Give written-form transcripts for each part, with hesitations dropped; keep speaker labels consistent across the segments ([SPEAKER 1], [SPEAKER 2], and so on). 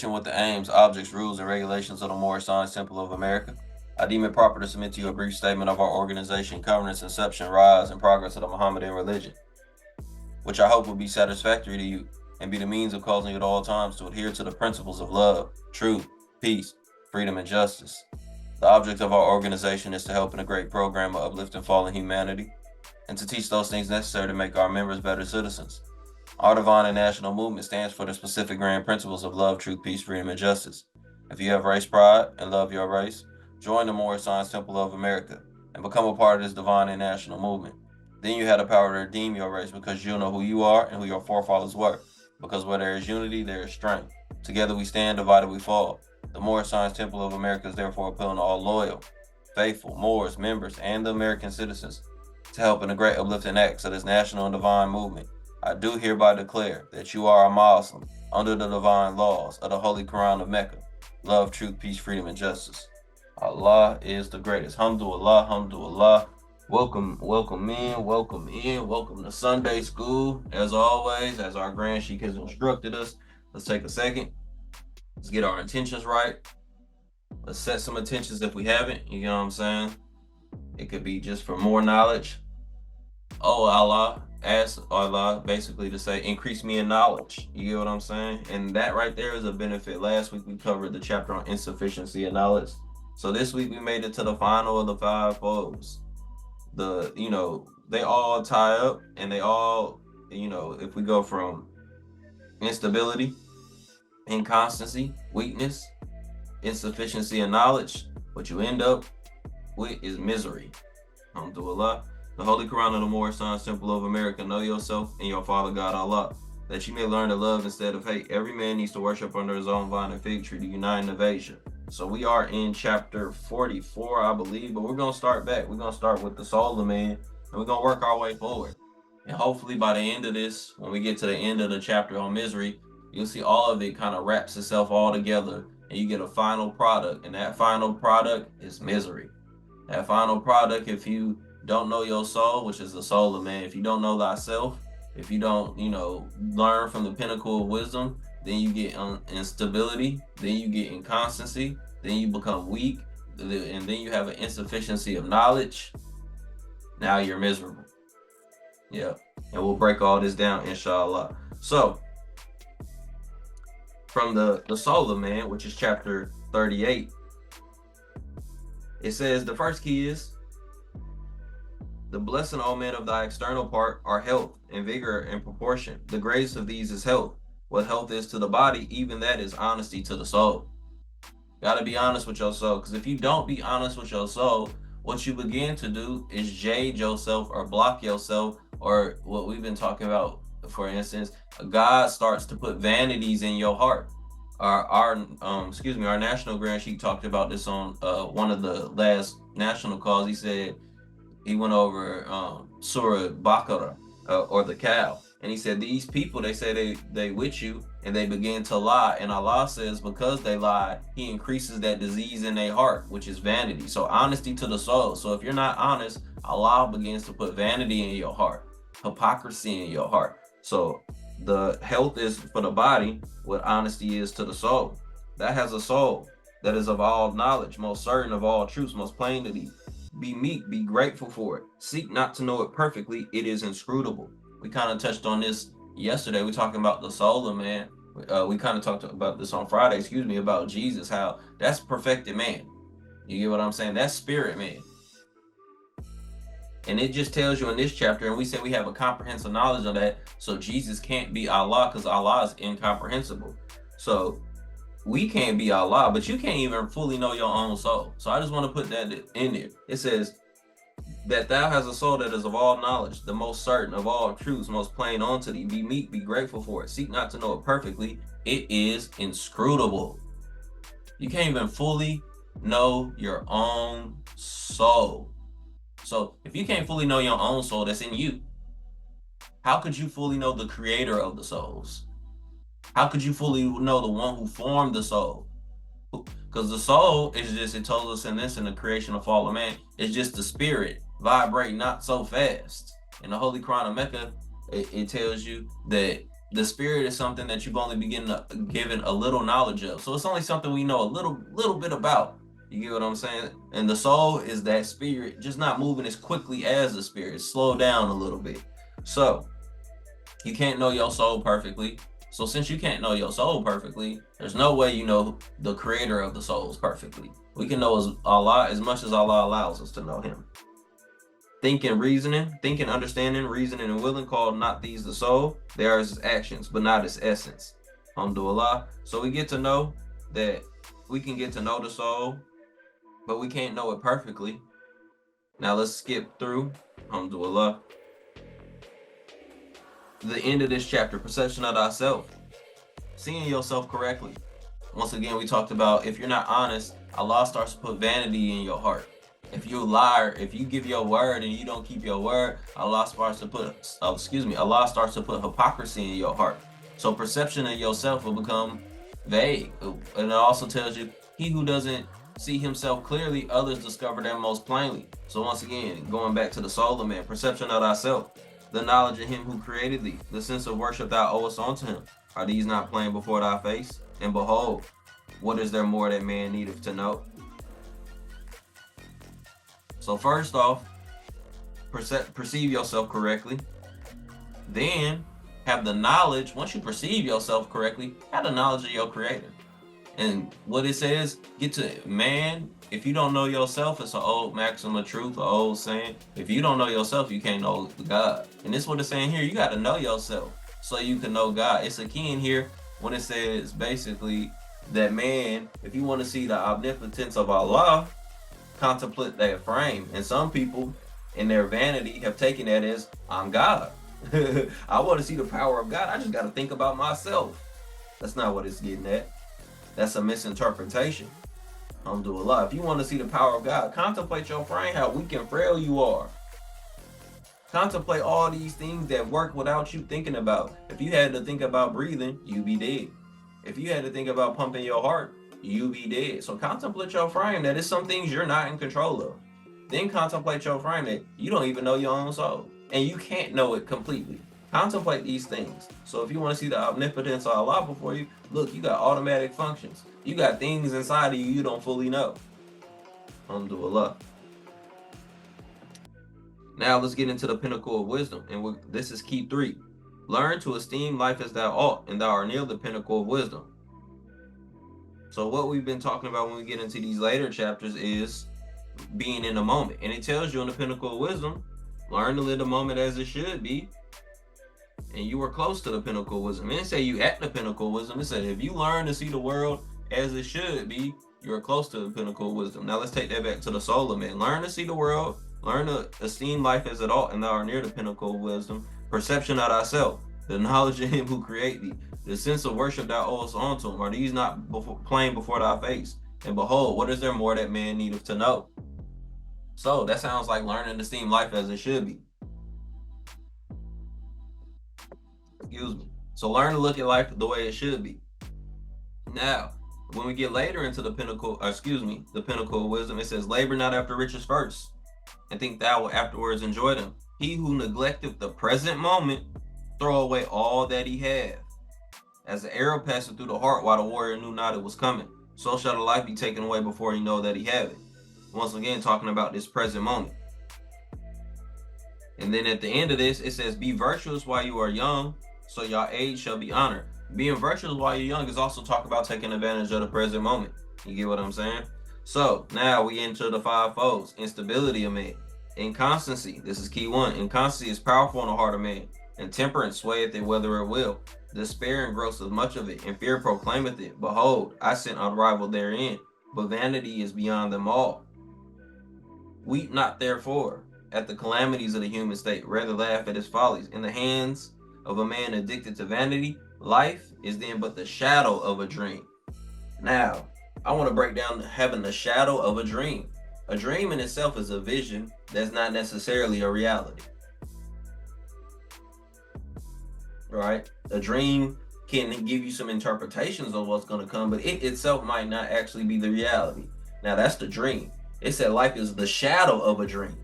[SPEAKER 1] connection with the aims, objects, rules, and regulations of the Moorish Temple of America, I deem it proper to submit to you a brief statement of our organization covering its inception, rise, and progress of the Mohammedan religion, which I hope will be satisfactory to you and be the means of causing you at all times to adhere to the principles of love, truth, peace, freedom, and justice. The object of our organization is to help in a great program of uplifting fallen humanity and to teach those things necessary to make our members better citizens. Our divine and national movement stands for the specific grand principles of love, truth, peace, freedom, and justice. If you have race pride and love your race, join the Moorish Temple of America and become a part of this divine and national movement. Then you have the power to redeem your race because you'll know who you are and who your forefathers were. Because where there is unity, there is strength. Together we stand, divided we fall. The Moorish Temple of America is therefore appealing to all loyal, faithful Moors, members, and the American citizens to help in the great uplifting acts of this national and divine movement. I do hereby declare that you are a Muslim under the divine laws of the Holy Quran of Mecca. Love, truth, peace, freedom, and justice. Allah is the greatest. Alhamdulillah, alhamdulillah. Welcome to Sunday school. As always, as our Grand Sheik has instructed us, let's take a second. Let's get our intentions right. Let's set some intentions if we haven't. You know what I'm saying? It could be just for more knowledge. Oh, Allah, ask Allah basically to say, increase me in knowledge. You get what I'm saying? And that right there is a benefit. Last week we covered the chapter on insufficiency of knowledge. So this week we made it to the final of the five foes. They all tie up and they all, if we go from instability, inconstancy, weakness, insufficiency of knowledge, what you end up with is misery. Alhamdulillah. The Holy Quran of the Moorish Temple of America. Know yourself and your Father God Allah, that you may learn to love instead of hate. Every man needs to worship under his own vine and fig tree to unite innovation. So we are in chapter 44, I believe, but we're going to start back. We're going to start with the soul of the man, and we're going to work our way forward. And hopefully by the end of this, when we get to the end of the chapter on misery, you'll see all of it kind of wraps itself all together, and you get a final product, and that final product is misery. That final product, if you don't know your soul, which is the soul of man, if you don't know thyself, if you don't, learn from the pinnacle of wisdom, then you get instability, then you get inconstancy, then you become weak, and then you have an insufficiency of knowledge. Now you're miserable. Yeah, and we'll break all this down, inshallah. So, from the soul of man, which is chapter 38, it says the first key is, the blessing, O men, of thy external part are health and vigor in proportion. The greatest of these is health. What health is to the body, even that is honesty to the soul. Got to be honest with your soul, because if you don't be honest with your soul, what you begin to do is jade yourself or block yourself, or what we've been talking about, for instance, God starts to put vanities in your heart. Our National Grand Sheik talked about this on one of the last national calls. He said he went over Surah Baqarah, or the cow. And he said, these people, they say they with you and they begin to lie. And Allah says, because they lie, he increases that disease in their heart, which is vanity. So honesty to the soul. So if you're not honest, Allah begins to put vanity in your heart, hypocrisy in your heart. So the health is for the body, what honesty is to the soul. That has a soul that is of all knowledge, most certain of all truths, most plain to thee. Be meek, be grateful for it. Seek not to know it perfectly, it is inscrutable. We kind of touched on this yesterday. We're talking about the soul of man. We kind of talked about this on Friday, about Jesus, how that's perfected man. You get what I'm saying? That's spirit man. And it just tells you in this chapter, and we said we have a comprehensive knowledge of that, so Jesus can't be Allah because Allah is incomprehensible. So we can't be Allah, but you can't even fully know your own soul. So I just want to put that in there. It says, that thou hast a soul that is of all knowledge, the most certain of all truths, most plain unto thee. Be meek, be grateful for it. Seek not to know it perfectly. It is inscrutable. You can't even fully know your own soul. So if you can't fully know your own soul that's in you, how could you fully know the creator of the souls? How could you fully know the one who formed the soul? Because the soul is just, it told us in the creation of fallen man, it's just the spirit vibrate not so fast. In the Holy Quran of Mecca, it tells you that The spirit is something that you've only given a little knowledge of. So it's only something we know a little bit about. You get what I'm saying? And the soul is that spirit, just not moving as quickly as the spirit. Slow down a little bit. So you can't know your soul perfectly. So since you can't know your soul perfectly, there's no way you know the creator of the souls perfectly. We can know Allah as much as Allah allows us to know him. Thinking, understanding, reasoning, and willing, called not these the soul. They are its actions, but not its essence. Alhamdulillah. So we get to know that we can get to know the soul, but we can't know it perfectly. Now let's skip through. Alhamdulillah. The end of this chapter, perception of thyself. Seeing yourself correctly. Once again, we talked about if you're not honest, Allah starts to put vanity in your heart. If you lie, if you give your word and you don't keep your word, Allah starts to put hypocrisy in your heart. So perception of yourself will become vague. And it also tells you, he who doesn't see himself clearly, others discover them most plainly. So once again, going back to the soul of man, perception of thyself, the knowledge of him who created thee, the sense of worship thou owest unto him. Are these not plain before thy face? And behold, what is there more that man needeth to know? So first off, perceive yourself correctly. Then have the knowledge. Once you perceive yourself correctly, have the knowledge of your creator. And what it says, get to it. Man, if you don't know yourself, it's an old maxim of truth, an old saying. If you don't know yourself, you can't know God. And this is what it's saying here. You got to know yourself so you can know God. It's a key in here when it says basically that man, if you want to see the omnipotence of Allah, contemplate that frame. And some people in their vanity have taken that as, I'm God. I want to see the power of God. I just got to think about myself. That's not what it's getting at. That's a misinterpretation. Alhamdulillah. If you want to see the power of God, contemplate your frame, how weak and frail you are. Contemplate all these things that work without you thinking about. If you had to think about breathing, you'd be dead. If you had to think about pumping your heart, you'd be dead. So contemplate your frame that it's some things you're not in control of. Then contemplate your frame that you don't even know your own soul. And you can't know it completely. Contemplate these things. So if you want to see the omnipotence of Allah before you, look, you got automatic functions. You got things inside of you don't fully know. Alhamdulillah. Now let's get into the pinnacle of wisdom. And this is key 3. Learn to esteem life as thou ought, and thou art near the pinnacle of wisdom. So what we've been talking about when we get into these later chapters is being in the moment. And it tells you in the pinnacle of wisdom, learn to live the moment as it should be. And you are close to the pinnacle of wisdom. It didn't say you at the pinnacle of wisdom. It said if you learn to see the world as it should be, you're close to the pinnacle of wisdom. Now let's take that back to the soul of man. Learn to see the world. Learn to esteem life as it ought, and thou art near the pinnacle of wisdom. Perception of thyself, the knowledge of him who create thee, the sense of worship thou owest unto him. Are these not plain before thy face? And behold, what is there more that man needeth to know? So that sounds like learning to esteem life as it should be. Excuse me. So learn to look at life the way it should be. Now, when we get later into the pinnacle of wisdom, it says, labor not after riches first, and think thou will afterwards enjoy them. He who neglecteth the present moment, throw away all that he hath. As the arrow passeth through the heart while the warrior knew not it was coming, so shall the life be taken away before he know that he have it. Once again, talking about this present moment. And then at the end of this, it says, be virtuous while you are young, so your age shall be honored. Being virtuous while you're young is also talk about taking advantage of the present moment. You get what I'm saying? So now we enter the 5 folds. Instability of man. Inconstancy. This is key 1. Inconstancy is powerful in the heart of man, and temperance swayeth it whether it will. Despair engrosseth much of it, and fear proclaimeth it. Behold, I sent unrivaled therein, but vanity is beyond them all. Weep not therefore at the calamities of the human state, rather laugh at his follies. In the hands of a man addicted to vanity, life is then but the shadow of a dream. Now, I want to break down having the shadow of a dream. A dream in itself is a vision that's not necessarily a reality. Right? A dream can give you some interpretations of what's going to come, but it itself might not actually be the reality. Now, that's the dream. It said life is the shadow of a dream.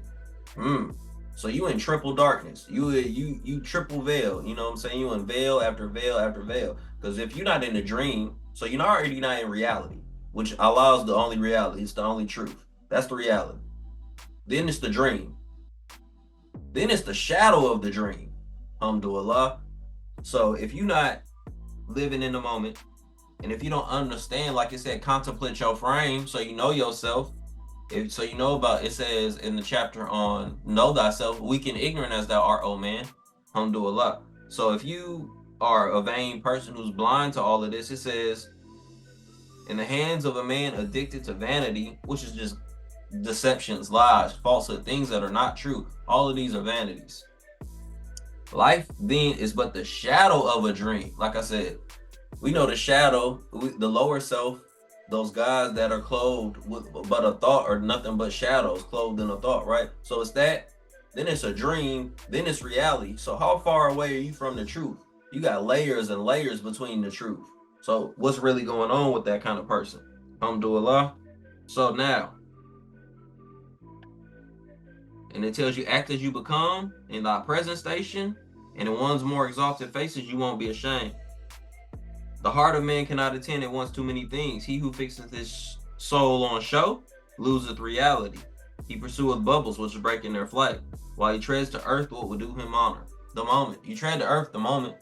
[SPEAKER 1] So you in triple darkness. You triple veil. You know what I'm saying? You in veil after veil after veil. Because if you're not in a dream, so you're already not in reality, which allows the only reality. It's the only truth. That's the reality. Then it's the dream. Then it's the shadow of the dream. Alhamdulillah. So if you're not living in the moment, and if you don't understand, like it said, contemplate your frame so you know yourself. So you know about, it says in the chapter on know thyself, weak and ignorant as thou art, O man. Alhamdulillah. So if you are a vain person who's blind to all of this, it says, in the hands of a man addicted to vanity, which is just deceptions, lies, falsehood, things that are not true. All of these are vanities. Life then is but the shadow of a dream. Like I said, we know the shadow, the lower self, those guys that are clothed with but a thought or nothing but shadows, clothed in a thought, right? So it's that, then it's a dream, then it's reality. So how far away are you from the truth? You got layers and layers between the truth. So what's really going on with that kind of person? Alhamdulillah. So now, and it tells you, act as you become in thy present station, and in one's more exalted faces you won't be ashamed. The heart of man cannot attend at once too many things. He who fixeth his soul on show loseth reality. He pursueth bubbles which are breaking their flight, while he treads to earth what would do him honor. The moment. You tread to earth the moment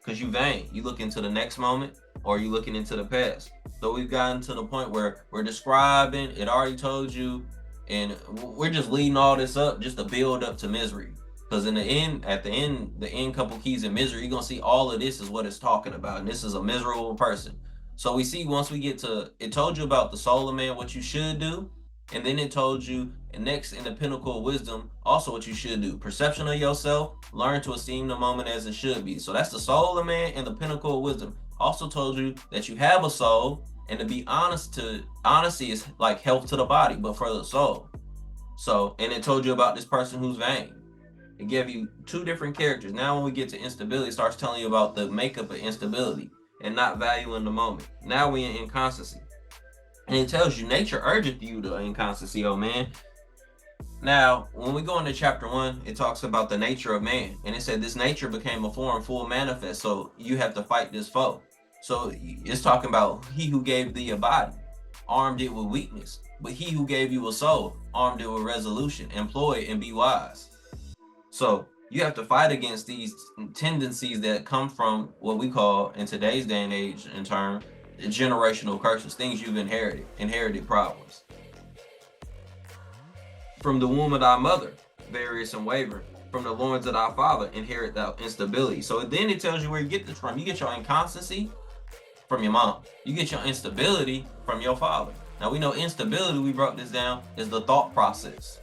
[SPEAKER 1] because you vain. You look into the next moment, or you looking into the past. So we've gotten to the point where we're describing, it already told you, and we're just leading all this up just to build up to misery. Because in the end, the end couple keys in misery, you're going to see all of this is what it's talking about. And this is a miserable person. So we see once we get to, it told you about the soul of man, what you should do. And then it told you, and next in the pinnacle of wisdom, also what you should do. Perception of yourself, learn to esteem the moment as it should be. So that's the soul of man and the pinnacle of wisdom. Also told you that you have a soul, and to be honest, honesty is like health to the body, but for the soul. So, and it told you about this person who's vain. It gave you two different characters. Now when we get to instability, it starts telling you about the makeup of instability and not valuing the moment. Now we're in inconstancy. And it tells you nature urgeth you to inconstancy, oh man. Now, when we go into chapter 1, it talks about the nature of man. And it said this nature became a form full manifest. So you have to fight this foe. So it's talking about he who gave thee a body, armed it with weakness. But he who gave you a soul, armed it with resolution. Employ it and be wise. So you have to fight against these tendencies that come from what we call in today's day and age in turn, generational curses, things you've inherited problems. From the womb of thy mother, various and wavering. From the loins of thy father, inherit thou instability. So then it tells you where you get this from. You get your inconstancy from your mom. You get your instability from your father. Now we know instability, we broke this down, is the thought process.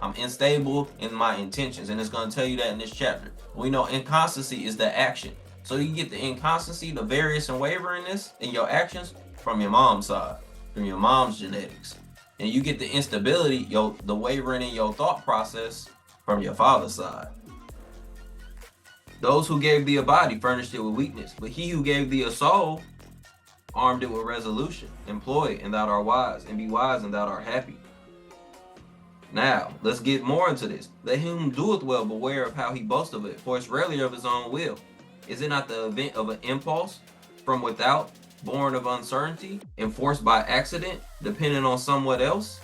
[SPEAKER 1] I'm unstable in my intentions, and it's going to tell you that in this chapter. We know inconstancy is the action. So you get the inconstancy, the various and waveringness in your actions from your mom's side, from your mom's genetics. And you get the instability, the wavering in your thought process from your father's side. Those who gave thee a body furnished it with weakness, but he who gave thee a soul armed it with resolution. Employ it, and thou art wise, and be wise, and thou art happy. Now, let's get more into this. Let him who doeth well beware of how he boasts of it, for it's rarely of his own will. Is it not the event of an impulse from without, born of uncertainty, enforced by accident, dependent on somewhat else?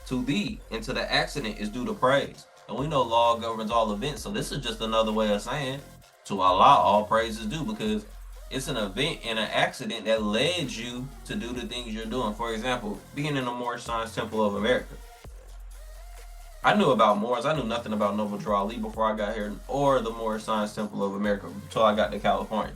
[SPEAKER 1] To thee, and to the accident is due the praise. And we know law governs all events, so this is just another way of saying, to Allah all praise is due, because it's an event and an accident that led you to do the things you're doing. For example, being in the Moorish Science Temple of America. I knew about Moors. I knew nothing about Noble Drew Ali before I got here, or the Moorish Science Temple of America until I got to California.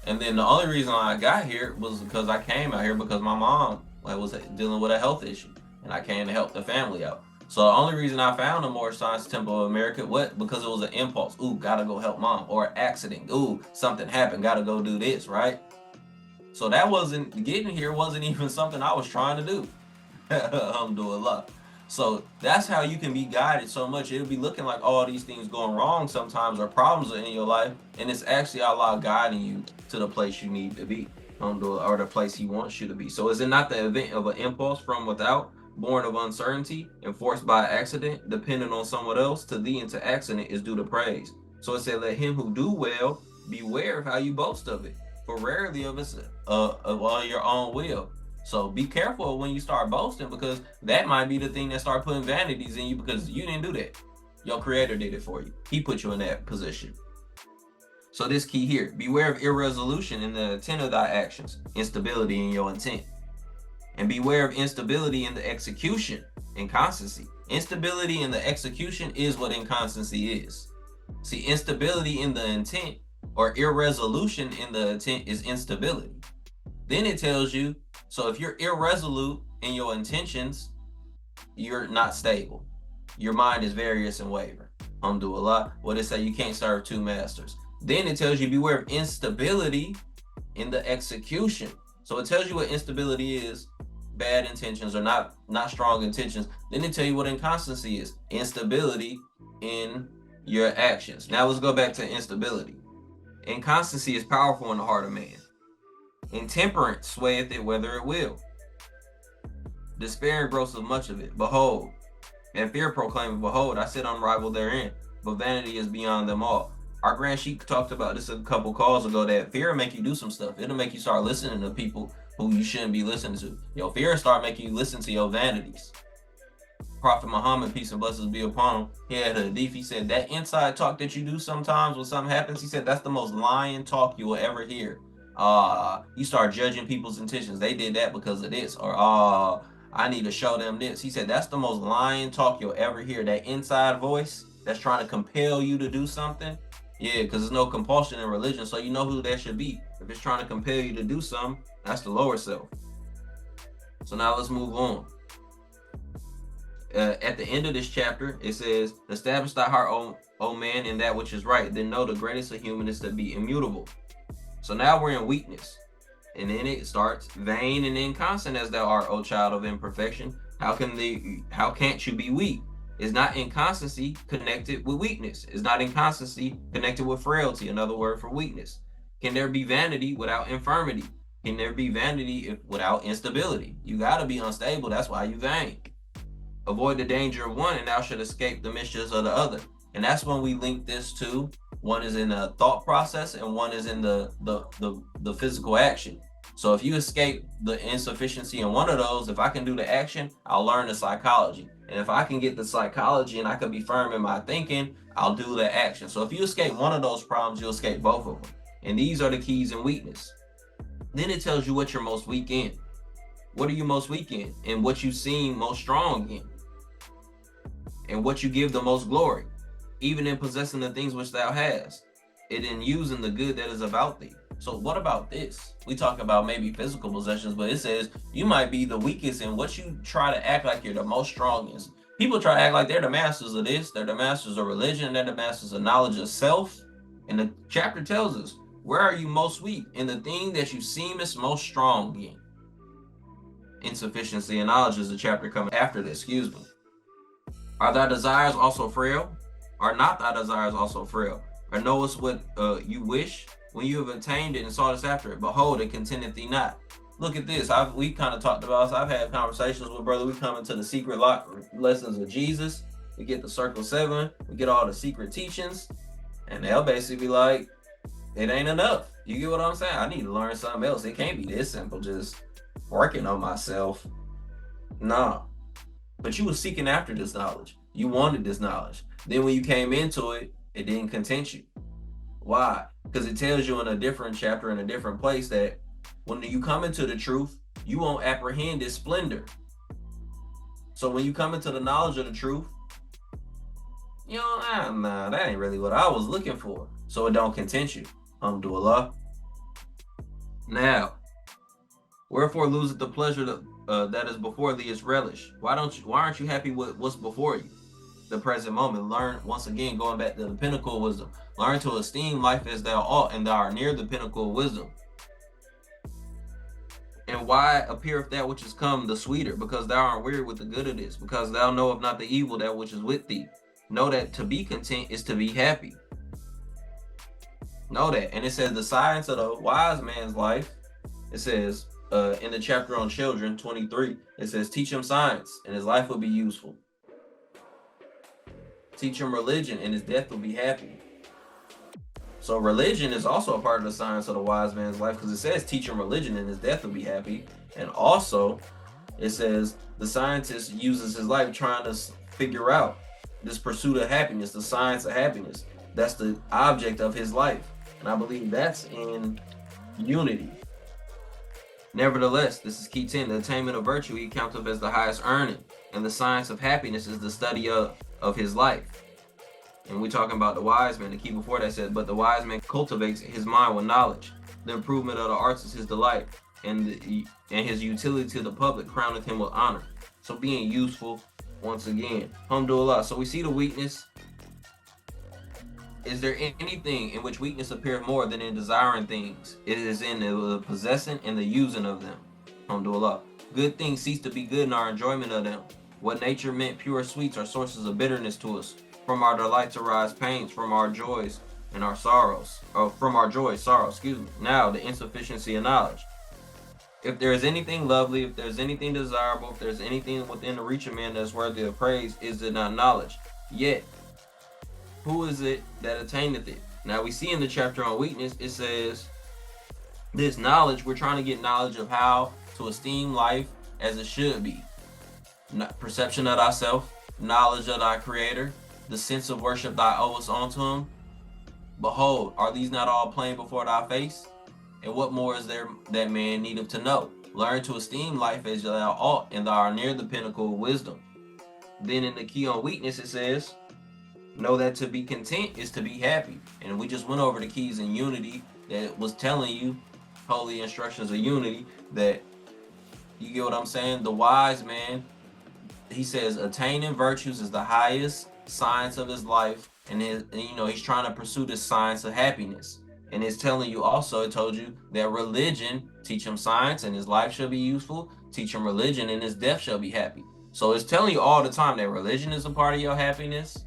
[SPEAKER 1] And then the only reason I got here was because I came out here because my mom was dealing with a health issue, and I came to help the family out. So the only reason I found the Moorish Science Temple of America, because it was an impulse. Ooh, gotta go help mom. Or an accident. Ooh, something happened. Gotta go do this, right? So that getting here wasn't even something I was trying to do. Alhamdulillah. So that's how you can be guided so much. It'll be looking like all these things going wrong sometimes, or problems in your life, and it's actually Allah guiding you to the place you need to be, or the place He wants you to be. So is it not the event of an impulse from without, born of uncertainty, enforced by accident, dependent on someone else, to thee into accident is due to praise. So it said, let him who do well beware of how you boast of it, for rarely of it's of your own will. So be careful when you start boasting, because that might be the thing that start putting vanities in you, because you didn't do that. Your creator did it for you. He put you in that position. So this key here, beware of irresolution in the intent of thy actions, instability in your intent. And beware of instability in the execution, inconstancy. Instability in the execution is what inconstancy is. See, instability in the intent or irresolution in the intent is instability. Then it tells you, so if you're irresolute in your intentions, you're not stable. Your mind is various and wavering. Alhamdulillah. What it say, you can't serve two masters. Then it tells you beware of instability in the execution. So it tells you what instability is, bad intentions or not strong intentions. Then it tell you what inconstancy is, instability in your actions. Now let's go back to instability. Inconstancy is powerful in the heart of man. Intemperance swayeth it whether it will. Despair engrosseth much of it. Behold, and fear proclaimeth, behold, I sit unrivaled therein, but vanity is beyond them all. Our Grand Sheik talked about this a couple calls ago, that fear will make you do some stuff. It'll make you start listening to people who you shouldn't be listening to. Your fear start making you listen to your vanities. Prophet Muhammad, peace and blessings be upon him, he had a hadith. He said that inside talk that you do sometimes when something happens, he said that's the most lying talk you will ever hear. You start judging people's intentions. They did that because of this, or I need to show them this. He said that's the most lying talk you'll ever hear. That inside voice that's trying to compel you to do something. Yeah, because there's no compulsion in religion, so you know who that should be. If it's trying to compel you to do something, that's the lower self. So now let's move on. At the end of this chapter, it says, establish thy heart, O man, in that which is right. Then know the greatest of human is to be immutable. So now we're in weakness. And then it starts, vain and inconstant as thou art, O child of imperfection. How can't you be weak? Is not inconstancy connected with weakness? Is not inconstancy connected with frailty? Another word for weakness. Can there be vanity without infirmity? Can there be vanity without instability? You got to be unstable. That's why you vain. Avoid the danger of one, and thou should escape the mischiefs of the other. And that's when we link this to, one is in the thought process and one is in the physical action. So if you escape the insufficiency in one of those, if I can do the action, I'll learn the psychology. And if I can get the psychology and I can be firm in my thinking, I'll do the action. So if you escape one of those problems, you'll escape both of them. And these are the keys in weakness. Then it tells you what you're most weak in. What are you most weak in? And what you seem most strong in. And what you give the most glory. Even in possessing the things which thou hast. And in using the good that is about thee. So what about this? We talk about maybe physical possessions, but it says you might be the weakest in what you try to act like you're the most strongest. People try to act like they're the masters of this, they're the masters of religion, they're the masters of knowledge of self. And the chapter tells us, where are you most weak? In the thing that you seem is most strong in. Insufficiency and knowledge is the chapter coming after this, excuse me. Are thy desires also frail? Are not thy desires also frail? Or knowest what you wish? When you have attained it and sought after it, behold, it contenteth thee not. Look at this. We kind of talked about this. I've had conversations with brother. We come into the secret lessons of Jesus. We get the circle 7. We get all the secret teachings. And they'll basically be like, it ain't enough. You get what I'm saying? I need to learn something else. It can't be this simple, just working on myself. Nah. But you were seeking after this knowledge. You wanted this knowledge. Then when you came into it, it didn't content you. Why? Because it tells you in a different chapter, in a different place, that when you come into the truth, you won't apprehend its splendor. So when you come into the knowledge of the truth, you know, nah, that ain't really what I was looking for. So it don't content you. Alhamdulillah. Now, wherefore loseth the pleasure that is before thee is relish. Why aren't you happy with what's before you? The present moment. Learn, once again, going back to the pinnacle of wisdom. Learn to esteem life as thou ought, and thou art near the pinnacle of wisdom. And why appeareth that which is come the sweeter? Because thou art weary with the good of this. Because thou knowest not the evil that which is with thee. Know that to be content is to be happy. Know that. And it says the science of the wise man's life, it says, in the chapter on children, 23, it says, teach him science and his life will be useful. Teach him religion and his death will be happy. So religion is also a part of the science of the wise man's life, because it says teach him religion and his death will be happy. And also it says the scientist uses his life trying to figure out this pursuit of happiness, the science of happiness. That's the object of his life. And I believe that's in unity. Nevertheless, this is key 10, the attainment of virtue he counts up as the highest earning, and the science of happiness is the study of his life. And we're talking about the wise man. The key before that said, but the wise man cultivates his mind with knowledge. The improvement of the arts is his delight, and his utility to the public crowneth him with honor. So being useful, once again, alhamdulillah. So we see the weakness. Is there anything in which weakness appears more than in desiring things? It is in the possessing and the using of them. Alhamdulillah. Good things cease to be good in our enjoyment of them. What nature meant pure sweets are sources of bitterness to us. From our delights arise pains, from our joys and our sorrows. Or from our joys, sorrow, excuse me. Now, the insufficiency of knowledge. If there is anything lovely, if there's anything desirable, if there's anything within the reach of man that's worthy of praise, is it not knowledge? Yet, who is it that attaineth it? Now we see in the chapter on weakness, it says, this knowledge, we're trying to get knowledge of how to esteem life as it should be. Perception of thyself, knowledge of thy creator, the sense of worship thou owest unto him. Behold, are these not all plain before thy face? And what more is there that man needeth to know? Learn to esteem life as thou ought, and thou art near the pinnacle of wisdom. Then in the key on weakness, it says, know that to be content is to be happy. And we just went over the keys in unity that was telling you, holy instructions of unity, that, you get what I'm saying? The wise man, he says, attaining virtues is the highest science of his life. And he's trying to pursue this science of happiness. And it's telling you also, it told you that religion, teach him science and his life shall be useful. Teach him religion and his death shall be happy. So it's telling you all the time that religion is a part of your happiness.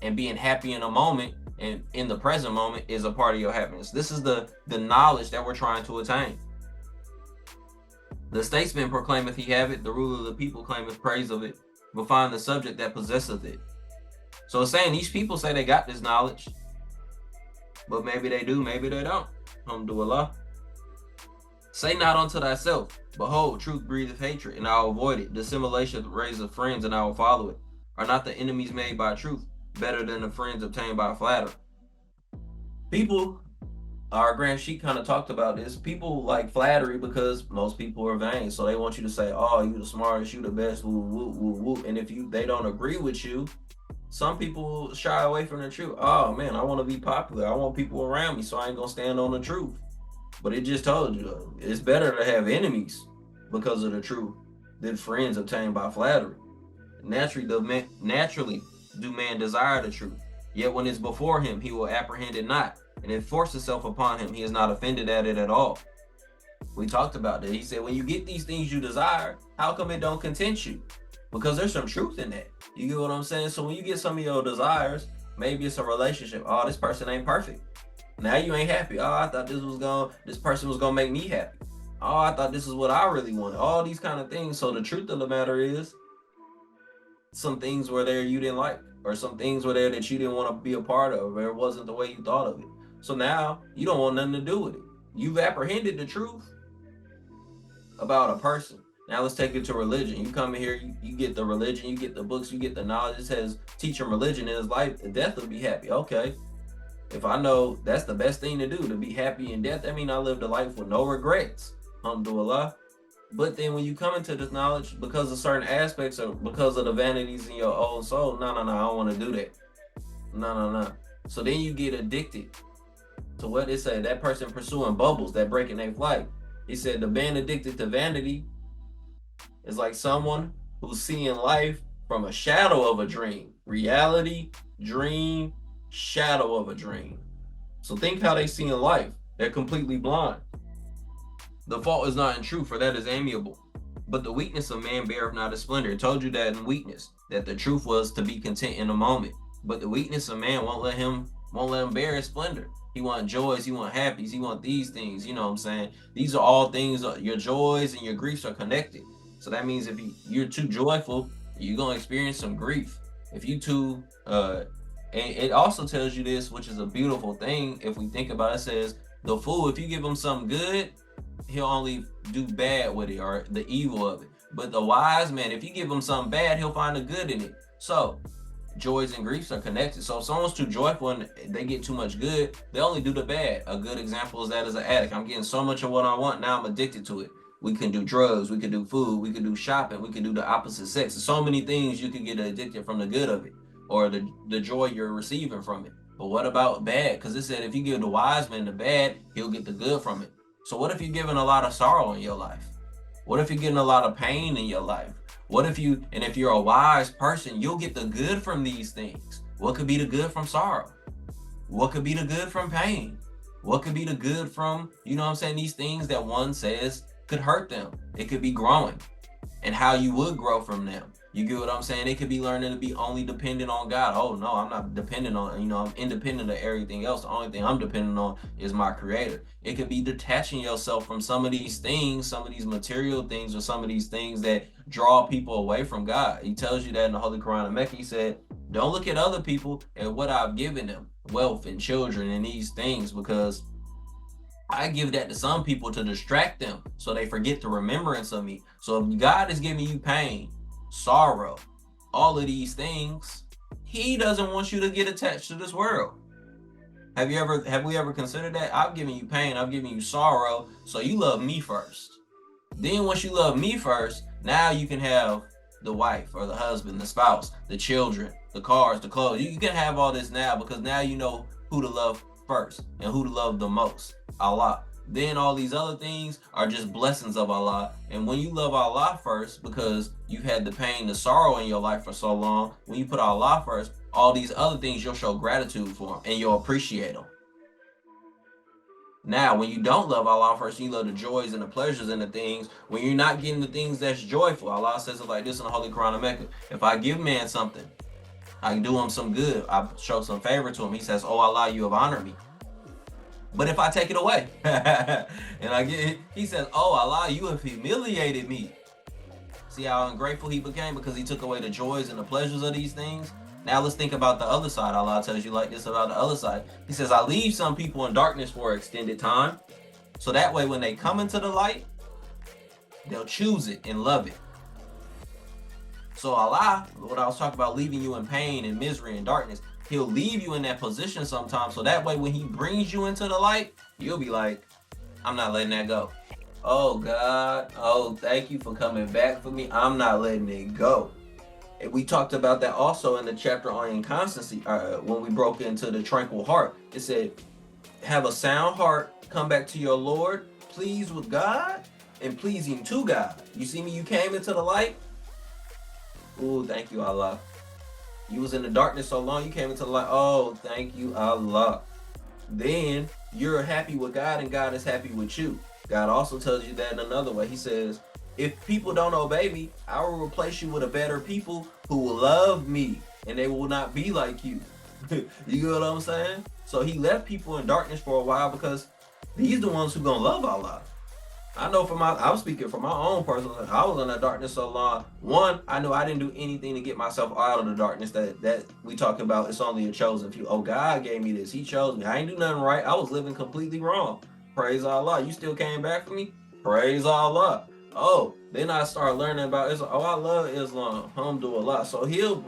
[SPEAKER 1] And being happy in a moment and in the present moment is a part of your happiness. This is the knowledge that we're trying to attain. The statesman proclaimeth he have it, the ruler of the people claimeth praise of it, but find the subject that possesseth it. So it's saying these people say they got this knowledge, but maybe they do, maybe they don't. Alhamdulillah. Say not unto thyself, behold, truth breatheth hatred, and I will avoid it. Dissimulation raiseth friends, and I will follow it. Are not the enemies made by truth better than the friends obtained by flattery? People, our Grand Sheik kind of talked about this. People like flattery because most people are vain. So they want you to say, oh, you the smartest, you the best, woo, woo, woo, woo. And if they don't agree with you, some people shy away from the truth. Oh man, I want to be popular. I want people around me, so I ain't gonna stand on the truth. But it just told you, it's better to have enemies because of the truth than friends obtained by flattery. Naturally do man desire the truth, yet when it's before him, he will apprehend it not, and it forces itself upon him, he is not offended at it at all. We talked about that. He said, when you get these things you desire, how come it don't content you? Because there's some truth in that. You get what I'm saying? So when you get some of your desires, maybe it's a relationship. Oh, this person ain't perfect. Now you ain't happy. Oh, I thought this person was gonna make me happy. Oh, I thought this is what I really wanted. All these kind of things. So the truth of the matter is, some things were there you didn't like, or some things were there that you didn't want to be a part of, or it wasn't the way you thought of it. So now you don't want nothing to do with it. You've apprehended the truth about a person. Now let's take it to religion. You come in here, you get the religion, you get the books, you get the knowledge. It says teach him religion in his life, and death will be happy. Okay. If I know that's the best thing to do, to be happy in death, that means I lived a life with no regrets. Alhamdulillah. But then when you come into this knowledge, because of certain aspects or because of the vanities in your own soul, no, I don't want to do that. No. So then you get addicted to what they say, that person pursuing bubbles, that breaking their flight. He said the man addicted to vanity is like someone who's seeing life from a shadow of a dream. Reality, dream, shadow of a dream. So think how they see in life. They're completely blind. The fault is not in truth, for that is amiable. But the weakness of man beareth not his splendor. It told you that in weakness, that the truth was to be content in a moment. But the weakness of man won't let him Won't let him bear his splendor. He want joys, he want happies, he want these things, you know what I'm saying? These are all things, your joys and your griefs are connected. So that means if you're too joyful, you're gonna experience some grief. If you too and it also tells you this, which is a beautiful thing if we think about it. It says the fool, if you give him something good, he'll only do bad with it or the evil of it. But the wise man, if you give him something bad, he'll find the good in it. So joys and griefs are connected. So if someone's too joyful and they get too much good, they only do the bad. A good example is that as an addict. I'm getting so much of what I want, now I'm addicted to it. We can do drugs, we can do food, we can do shopping, we can do the opposite sex. There's so many things you can get addicted from the good of it or the joy you're receiving from it. But what about bad? Because it said if you give the wise man the bad, he'll get the good from it. So what if you're giving a lot of sorrow in your life? What if you're getting a lot of pain in your life? What if if you're a wise person, you'll get the good from these things. What could be the good from sorrow? What could be the good from pain? What could be the good from, you know what I'm saying, these things that one says could hurt them? It could be growing and how you would grow from them. You get what I'm saying? It could be learning to be only dependent on God. Oh no, I'm not dependent on, I'm independent of everything else. The only thing I'm dependent on is my creator. It could be detaching yourself from some of these things, some of these material things, or some of these things that draw people away from God. He tells you that in the Holy Quran of Mecca. He said, don't look at other people and what I've given them, wealth and children and these things, because I give that to some people to distract them so they forget the remembrance of me. So if God is giving you pain, sorrow, all of these things, he doesn't want you to get attached to this world. Have we ever considered that? I've given you pain, I've given you sorrow, so you love me first. Then once you love me first, now you can have the wife or the husband, the spouse, the children, the cars, the clothes. You can have all this now because now you know who to love first and who to love the most, Allah. Then all these other things are just blessings of Allah. And when you love Allah first, because you've had the pain, the sorrow in your life for so long, when you put Allah first, all these other things you'll show gratitude for them and you'll appreciate them. Now, when you don't love Allah first, you love the joys and the pleasures and the things, when you're not getting the things that's joyful. Allah says it like this in the Holy Quran of Mecca. If I give man something, I do him some good, I show some favor to him. He says, oh Allah, you have honored me. But if I take it away, and he says, oh Allah, you have humiliated me. See how ungrateful he became because he took away the joys and the pleasures of these things? Now let's think about the other side. Allah tells you like this about the other side. He says, I leave some people in darkness for an extended time. So that way when they come into the light, they'll choose it and love it. So Allah, what I was talking about, leaving you in pain and misery and darkness, he'll leave you in that position sometimes. So that way when he brings you into the light, you'll be like, I'm not letting that go. Oh God, oh, thank you for coming back for me. I'm not letting it go. And we talked about that also in the chapter on inconstancy, when we broke into the tranquil heart. It said, have a sound heart, come back to your Lord, pleased with God and pleasing to God. You see me, you came into the light. Oh, thank you, Allah. You was in the darkness so long, you came into the light. Oh, thank you, Allah. Then you're happy with God and God is happy with you. God also tells you that in another way. He says, if people don't obey me, I will replace you with a better people who will love me and they will not be like you. You get what I'm saying? So he left people in darkness for a while because these the ones who gonna love Allah. I know I'm speaking from my own personal life. I was in the darkness so long. One, I knew I didn't do anything to get myself out of the darkness that we talk about. It's only a chosen few. Oh, God gave me this. He chose me. I ain't do nothing right. I was living completely wrong. Praise Allah. You still came back for me? Praise Allah. Oh, then I started learning about Islam. Oh, I love Islam. Alhamdulillah. So he'll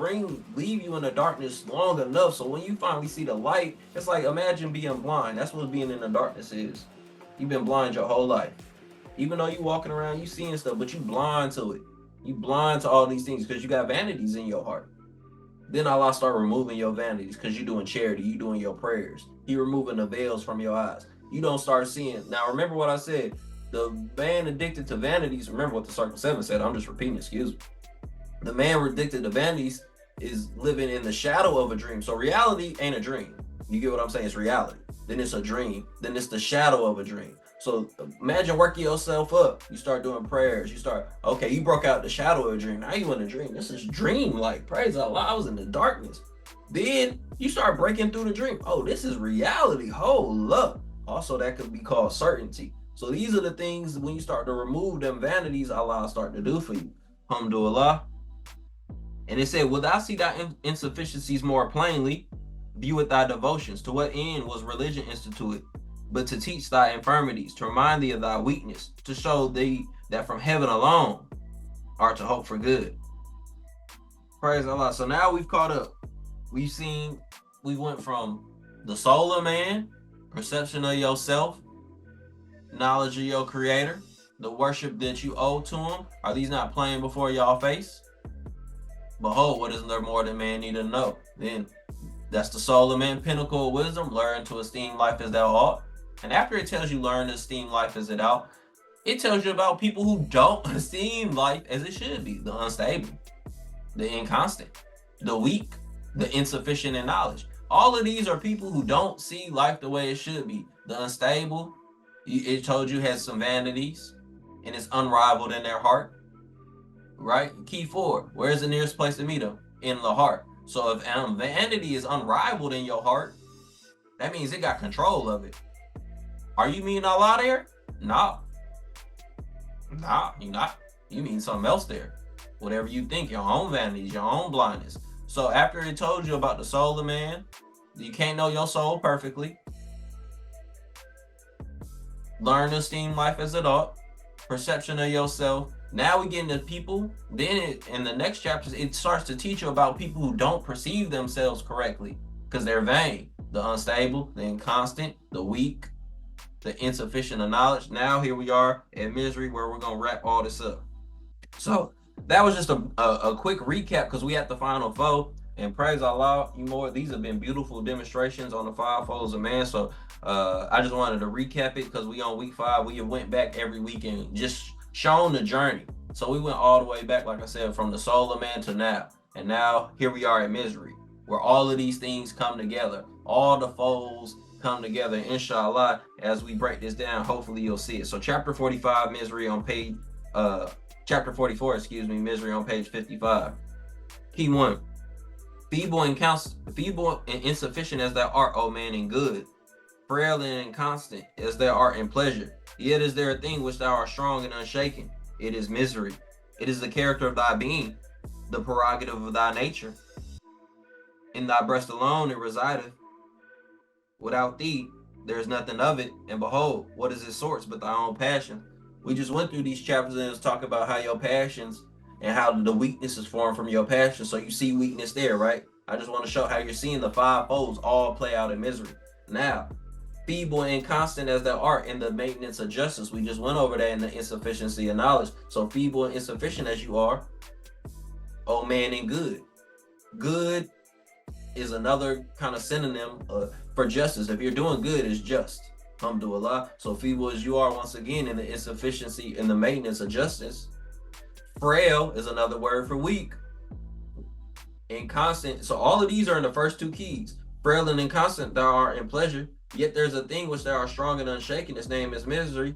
[SPEAKER 1] leave you in the darkness long enough. So when you finally see the light, it's like, imagine being blind. That's what being in the darkness is. You've been blind your whole life. Even though you walking around, you seeing stuff, but you blind to it. You blind to all these things because you got vanities in your heart. Then Allah start removing your vanities because you're doing charity, you doing your prayers. He removing the veils from your eyes. You don't start seeing. Now remember what I said. The man addicted to vanities, remember what the Circle 7 said, I'm just repeating, excuse me. The man addicted to vanities is living in the shadow of a dream. So reality ain't a dream. You get what I'm saying? It's reality. Then it's a dream. Then it's the shadow of a dream. So imagine working yourself up. You start doing prayers. You broke out the shadow of a dream. Now you in a dream. This is dream-like. Praise Allah. I was in the darkness. Then you start breaking through the dream. Oh, this is reality. Hold up. Also, that could be called certainty. So these are the things when you start to remove them vanities, Allah start to do for you. Alhamdulillah. And it said, "Wilt thou see thy insufficiencies more plainly? View with thy devotions. To what end was religion instituted? But to teach thy infirmities, to remind thee of thy weakness, to show thee that from heaven alone art to hope for good." Praise Allah. So now we've caught up. We went from the soul of man, perception of yourself, knowledge of your creator, the worship that you owe to him. Are these not playing before y'all face? Behold, what is there more than man need to know? Then that's the soul of man, pinnacle of wisdom. Learn to esteem life as thou ought. And after it tells you learn to esteem life as it ought, it tells you about people who don't esteem life as it should be. The unstable, the inconstant, the weak, the insufficient in knowledge. All of these are people who don't see life the way it should be. The unstable, it told you, has some vanities and it's unrivaled in their heart, right? Key 4, where's the nearest place to meet them? In the heart. So if vanity is unrivaled in your heart, that means it got control of it. Are you meaning Allah there? Nah, you're not. You mean something else there. Whatever you think, your own vanities, your own blindness. So after it told you about the soul of man, you can't know your soul perfectly. Learn to esteem life as it ought. Perception of yourself. Now we get into people. Then in the next chapters, it starts to teach you about people who don't perceive themselves correctly because they're vain. The unstable, the inconstant, the weak, the insufficient of knowledge. Now here we are at misery, where we're going to wrap all this up. So that was just a quick recap because we at the final 4. And praise Allah, these have been beautiful demonstrations on the 5 folds of man. So I just wanted to recap it because we on week 5. We went back every week and just shown the journey. So we went all the way back, like I said, from the soul of man to now. And now here we are at misery, where all of these things come together. All the folds come together. Inshallah, as we break this down, hopefully you'll see it. So chapter 45, misery on page, chapter 44, misery on page 55. Key 1. Feeble and insufficient as thou art, O man, in good, frail and inconstant as thou art in pleasure. Yet is there a thing which thou art strong and unshaken. It is misery. It is the character of thy being, the prerogative of thy nature. In thy breast alone it resideth. Without thee, there is nothing of it. And behold, what is its source but thy own passion? We just went through these chapters and it was talking about how your passions and how the weakness is formed from your passion. So you see weakness there, right? I just want to show how you're seeing the 5 folds all play out in misery. Now, feeble and inconstant as thou art in the maintenance of justice. We just went over that in the insufficiency of knowledge. So feeble and insufficient as you are, O man, in good. Good is another kind of synonym for justice. If you're doing good, it's just. Alhamdulillah. So feeble as you are, once again, in the insufficiency in the maintenance of justice. Frail is another word for weak. Inconstant. So all of these are in the first 2 keys. Frail and inconstant thou art in pleasure. Yet there's a thing which thou art strong and unshaken. Its name is misery.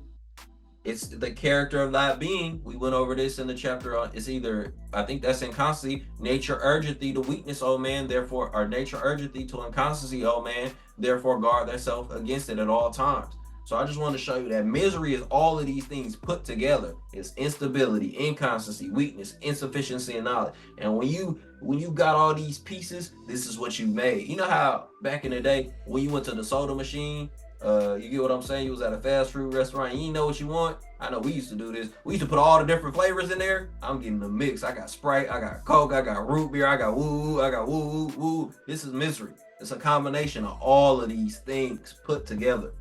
[SPEAKER 1] It's the character of thy being. We went over this in the chapter on, it's either, I think that's inconstancy. Nature urgeth thee to weakness, O man, therefore, or nature urgeth thee to inconstancy, O man, therefore guard thyself against it at all times. So I just want to show you that misery is all of these things put together. It's instability, inconstancy, weakness, insufficiency, and knowledge. And when you got all these pieces, this is what you made. You know how back in the day when you went to the soda machine, you get what I'm saying? You was at a fast food restaurant, you didn't know what you want. I know we used to do this. We used to put all the different flavors in there. I'm getting the mix. I got Sprite, I got Coke, I got root beer, I got woo, I got woo, woo. This is misery. It's a combination of all of these things put together.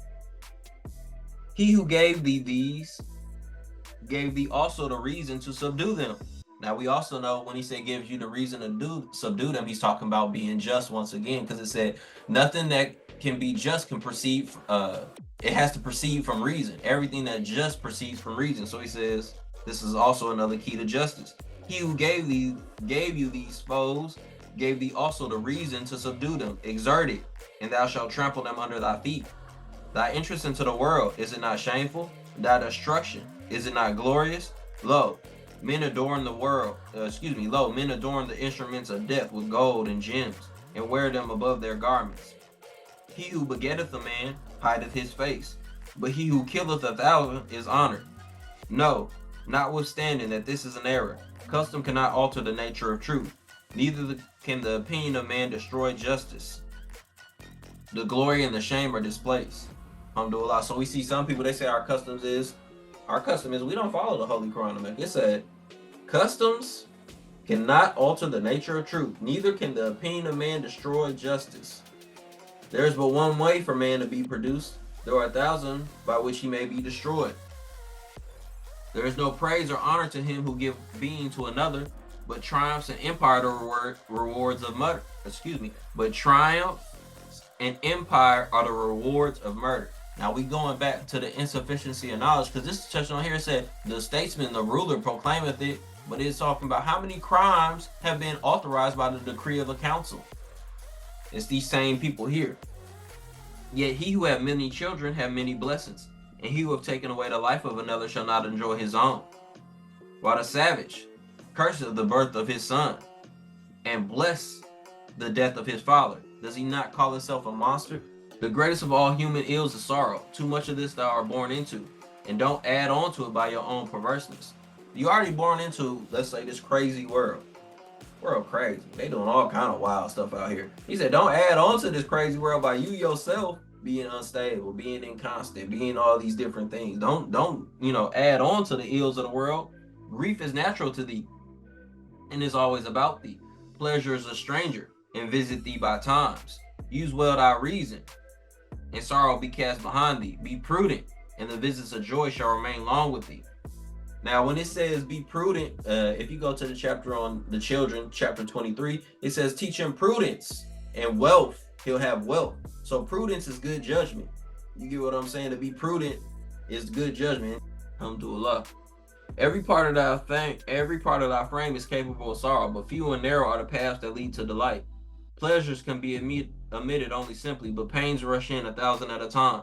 [SPEAKER 1] He who gave thee these, gave thee also the reason to subdue them. Now we also know when he said gives you the reason to subdue them, he's talking about being just once again, because it said nothing that can be just can proceed, it has to proceed from reason. Everything that just proceeds from reason. So he says this is also another key to justice. He who gave you these foes, gave thee also the reason to subdue them. Exert it, and thou shalt trample them under thy feet. Thy entrance into the world, is it not shameful? Thy destruction, is it not glorious? Lo, men adorn the world, men adorn the instruments of death with gold and gems, and wear them above their garments. He who begetteth a man hideth his face, but he who killeth 1,000 is honored. No, notwithstanding that this is an error, custom cannot alter the nature of truth, neither can the opinion of man destroy justice. The glory and the shame are displaced. Alhamdulillah. So we see some people, they say our custom is we don't follow the Holy Quran. It said, customs cannot alter the nature of truth, neither can the opinion of man destroy justice. There is but one way for man to be produced. There are 1,000 by which he may be destroyed. There is no praise or honor to him who give being to another, but triumphs and empire are the rewards of murder. But triumph and empire are the rewards of murder. Now we going back to the insufficiency of knowledge, because this section on here said the statesman, the ruler, proclaimeth it, but it's talking about how many crimes have been authorized by the decree of a council. It's these same people here. Yet he who have many children have many blessings, and he who have taken away the life of another shall not enjoy his own. While the savage curses the birth of his son, and bless the death of his father, does he not call himself a monster? The greatest of all human ills is sorrow. Too much of this thou art born into, and don't add on to it by your own perverseness. You already born into, let's say, this crazy world. World crazy. They doing all kind of wild stuff out here. He said, don't add on to this crazy world by you yourself being unstable, being inconstant, being all these different things. Don't add on to the ills of the world. Grief is natural to thee, and is always about thee. Pleasure is a stranger, and visit thee by times. Use well thy reason, and sorrow be cast behind thee. Be prudent, and the visits of joy shall remain long with thee. Now, when it says be prudent, if you go to the chapter on the children, chapter 23, it says teach him prudence and wealth. He'll have wealth. So prudence is good judgment. You get what I'm saying? To be prudent is good judgment. Alhamdulillah. Every part of thy frame is capable of sorrow, but few and narrow are the paths that lead to delight. Pleasures can be omitted only simply, but pains rush in 1,000 at a time.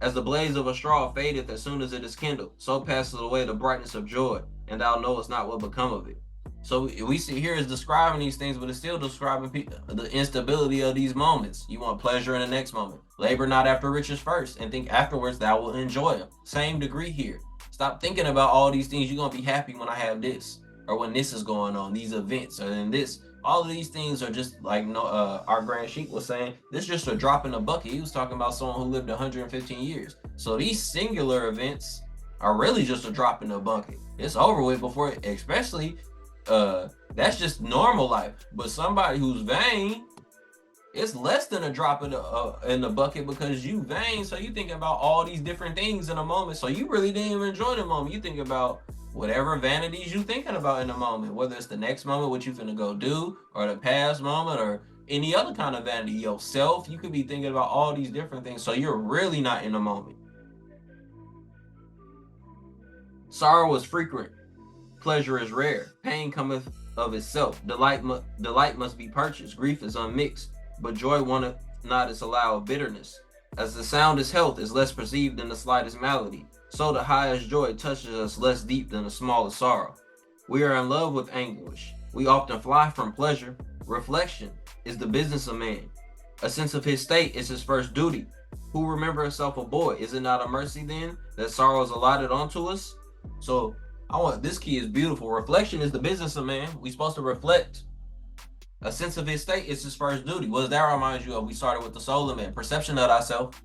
[SPEAKER 1] As the blaze of a straw fadeth as soon as it is kindled, so passes away the brightness of joy, and thou knowest not what become of it. So we see here is describing these things, but it's still describing the instability of these moments. You want pleasure in the next moment. Labor not after riches first, and think afterwards thou will enjoy them. Same degree here. Stop thinking about all these things. You're going to be happy when I have this, or when this is going on, these events, or in this. All of these things are just like our Grand Sheik was saying, this is just a drop in the bucket. He was talking about someone who lived 115 years. So these singular events are really just a drop in the bucket. It's over with before, especially that's just normal life. But somebody who's vain, it's less than a drop in the bucket, because you vain. So you think about all these different things in a moment. So you really didn't even enjoy the moment. You think about whatever vanities you thinking about in the moment, whether it's the next moment, what you finna go do, or the past moment, or any other kind of vanity, yourself. You could be thinking about all these different things. So you're really not in the moment. Sorrow is frequent. Pleasure is rare. Pain cometh of itself. Delight must be purchased. Grief is unmixed. But joy wanteth not its allow of bitterness. As the soundest health is less perceived than the slightest malady, so the highest joy touches us less deep than the smallest sorrow. We are in love with anguish. We often fly from pleasure. Reflection is the business of man. A sense of his state is his first duty. Who remember himself a boy? Is it not a mercy then that sorrow is allotted unto us? So this key is beautiful. Reflection is the business of man. We're supposed to reflect. A sense of his state is his first duty. What does that remind you of? We started with the soul of man. Perception of thyself.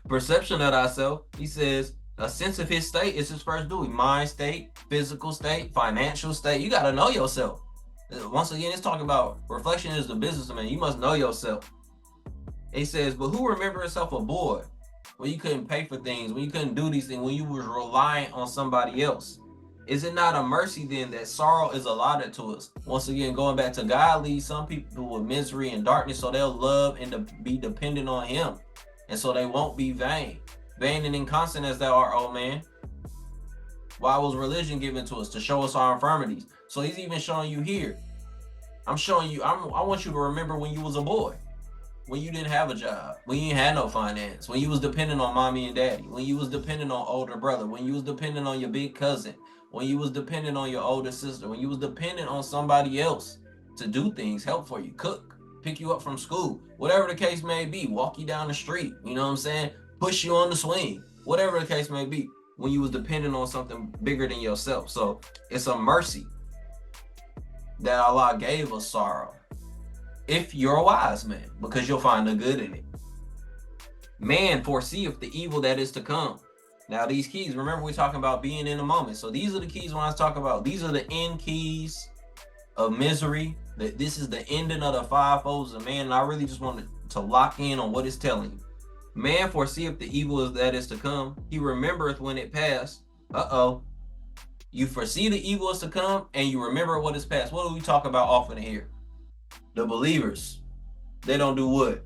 [SPEAKER 1] Perception of thyself. He says a sense of his state is his first duty. Mind state, physical state, financial state. You got to know yourself. Once again, it's talking about reflection is the business of man. You must know yourself. He says, but who remember himself a boy when you couldn't pay for things, when you couldn't do these things, when you was reliant on somebody else? Is it not a mercy then that sorrow is allotted to us? Once again, going back to God leads some people with misery and darkness, so they'll love and be dependent on him. And so they won't be vain. Vain and inconstant as thou art, old man. Why was religion given to us? To show us our infirmities. So he's even showing you here. I'm showing you, I want you to remember when you was a boy. When you didn't have a job. When you had no finance. When you was dependent on mommy and daddy. When you was dependent on older brother. When you was dependent on your big cousin. When you was dependent on your older sister. When you was dependent on somebody else to do things, help for you, cook, pick you up from school, whatever the case may be, walk you down the street, you know what I'm saying? Push you on the swing, whatever the case may be, when you was dependent on something bigger than yourself. So it's a mercy that Allah gave us sorrow, if you're a wise man, because you'll find the good in it. Man foreseeth the evil that is to come. Now these keys, remember we're talking about being in the moment. So these are the keys when I was talking about, these are the end keys of misery. That this is the ending of the five folds of man. And I really just wanted to lock in on what it's telling you. Man foreseeth the evil that is to come. He remembereth when it passed. You foresee the evil is to come and you remember what is past. What do we talk about often here? The believers, they don't do what?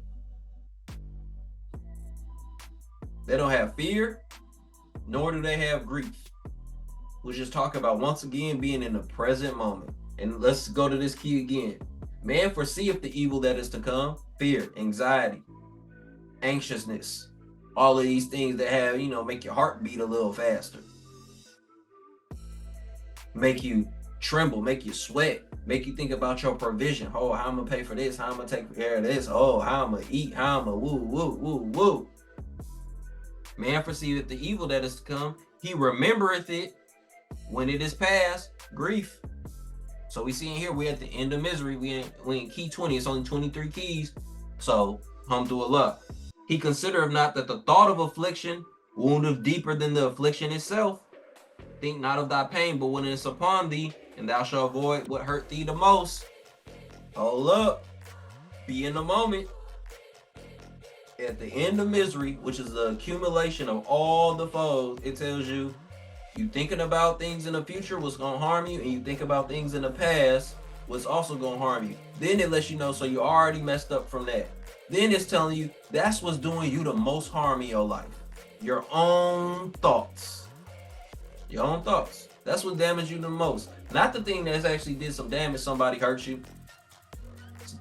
[SPEAKER 1] They don't have fear, nor do they have grief. We'll just talk about, once again, being in the present moment. And let's go to this key again. Man foreseeth the evil that is to come. Fear, anxiety, anxiousness, all of these things that have, make your heart beat a little faster, make you tremble, make you sweat, make you think about your provision. Oh, how I'm gonna pay for this, how I'm gonna take care of this, oh, how I'm gonna eat, how I'm gonna woo. Man foreseeth the evil that is to come. He remembereth it when it is past. Grief. So we see in here, we at the end of misery. We in key 20. It's only 23 keys. So, alhamdulillah. He considereth not that the thought of affliction woundeth deeper than the affliction itself. Think not of thy pain, but when it is upon thee, and thou shalt avoid what hurt thee the most. Hold up. Be in the moment. At the end of misery, which is the accumulation of all the foes, it tells you thinking about things in the future, what's going to harm you, and you think about things in the past, what's also going to harm you. Then it lets you know, so you're already messed up from that. Then it's telling you that's what's doing you the most harm in your life. Your own thoughts. Your own thoughts. That's what damaged you the most. Not the thing that's actually did some damage. Somebody hurt you.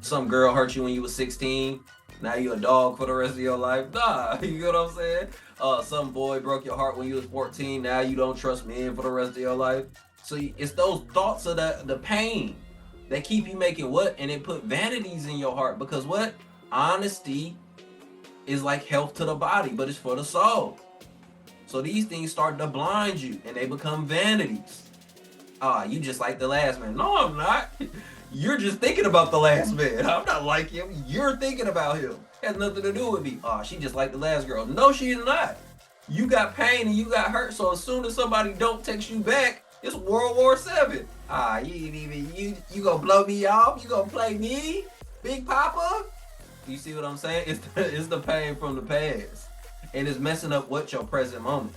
[SPEAKER 1] Some girl hurt you when you were 16. Now you're a dog for the rest of your life. Nah, you know what I'm saying? Some boy broke your heart when you was 14. Now you don't trust men for the rest of your life. So it's those thoughts of the pain that keep you making what? And it put vanities in your heart. Because what? Honesty is like health to the body, but it's for the soul. So these things start to blind you and they become vanities. You just like the last man. No, I'm not. You're just thinking about the last man. I'm not like him. You're thinking about him. Has nothing to do with me. She just like the last girl. No, she is not. You got pain and you got hurt. So as soon as somebody don't text you back, it's World War VII. You gonna blow me off? You gonna play me, Big Papa? You see what I'm saying? It's the pain from the past, and it's messing up your present moment.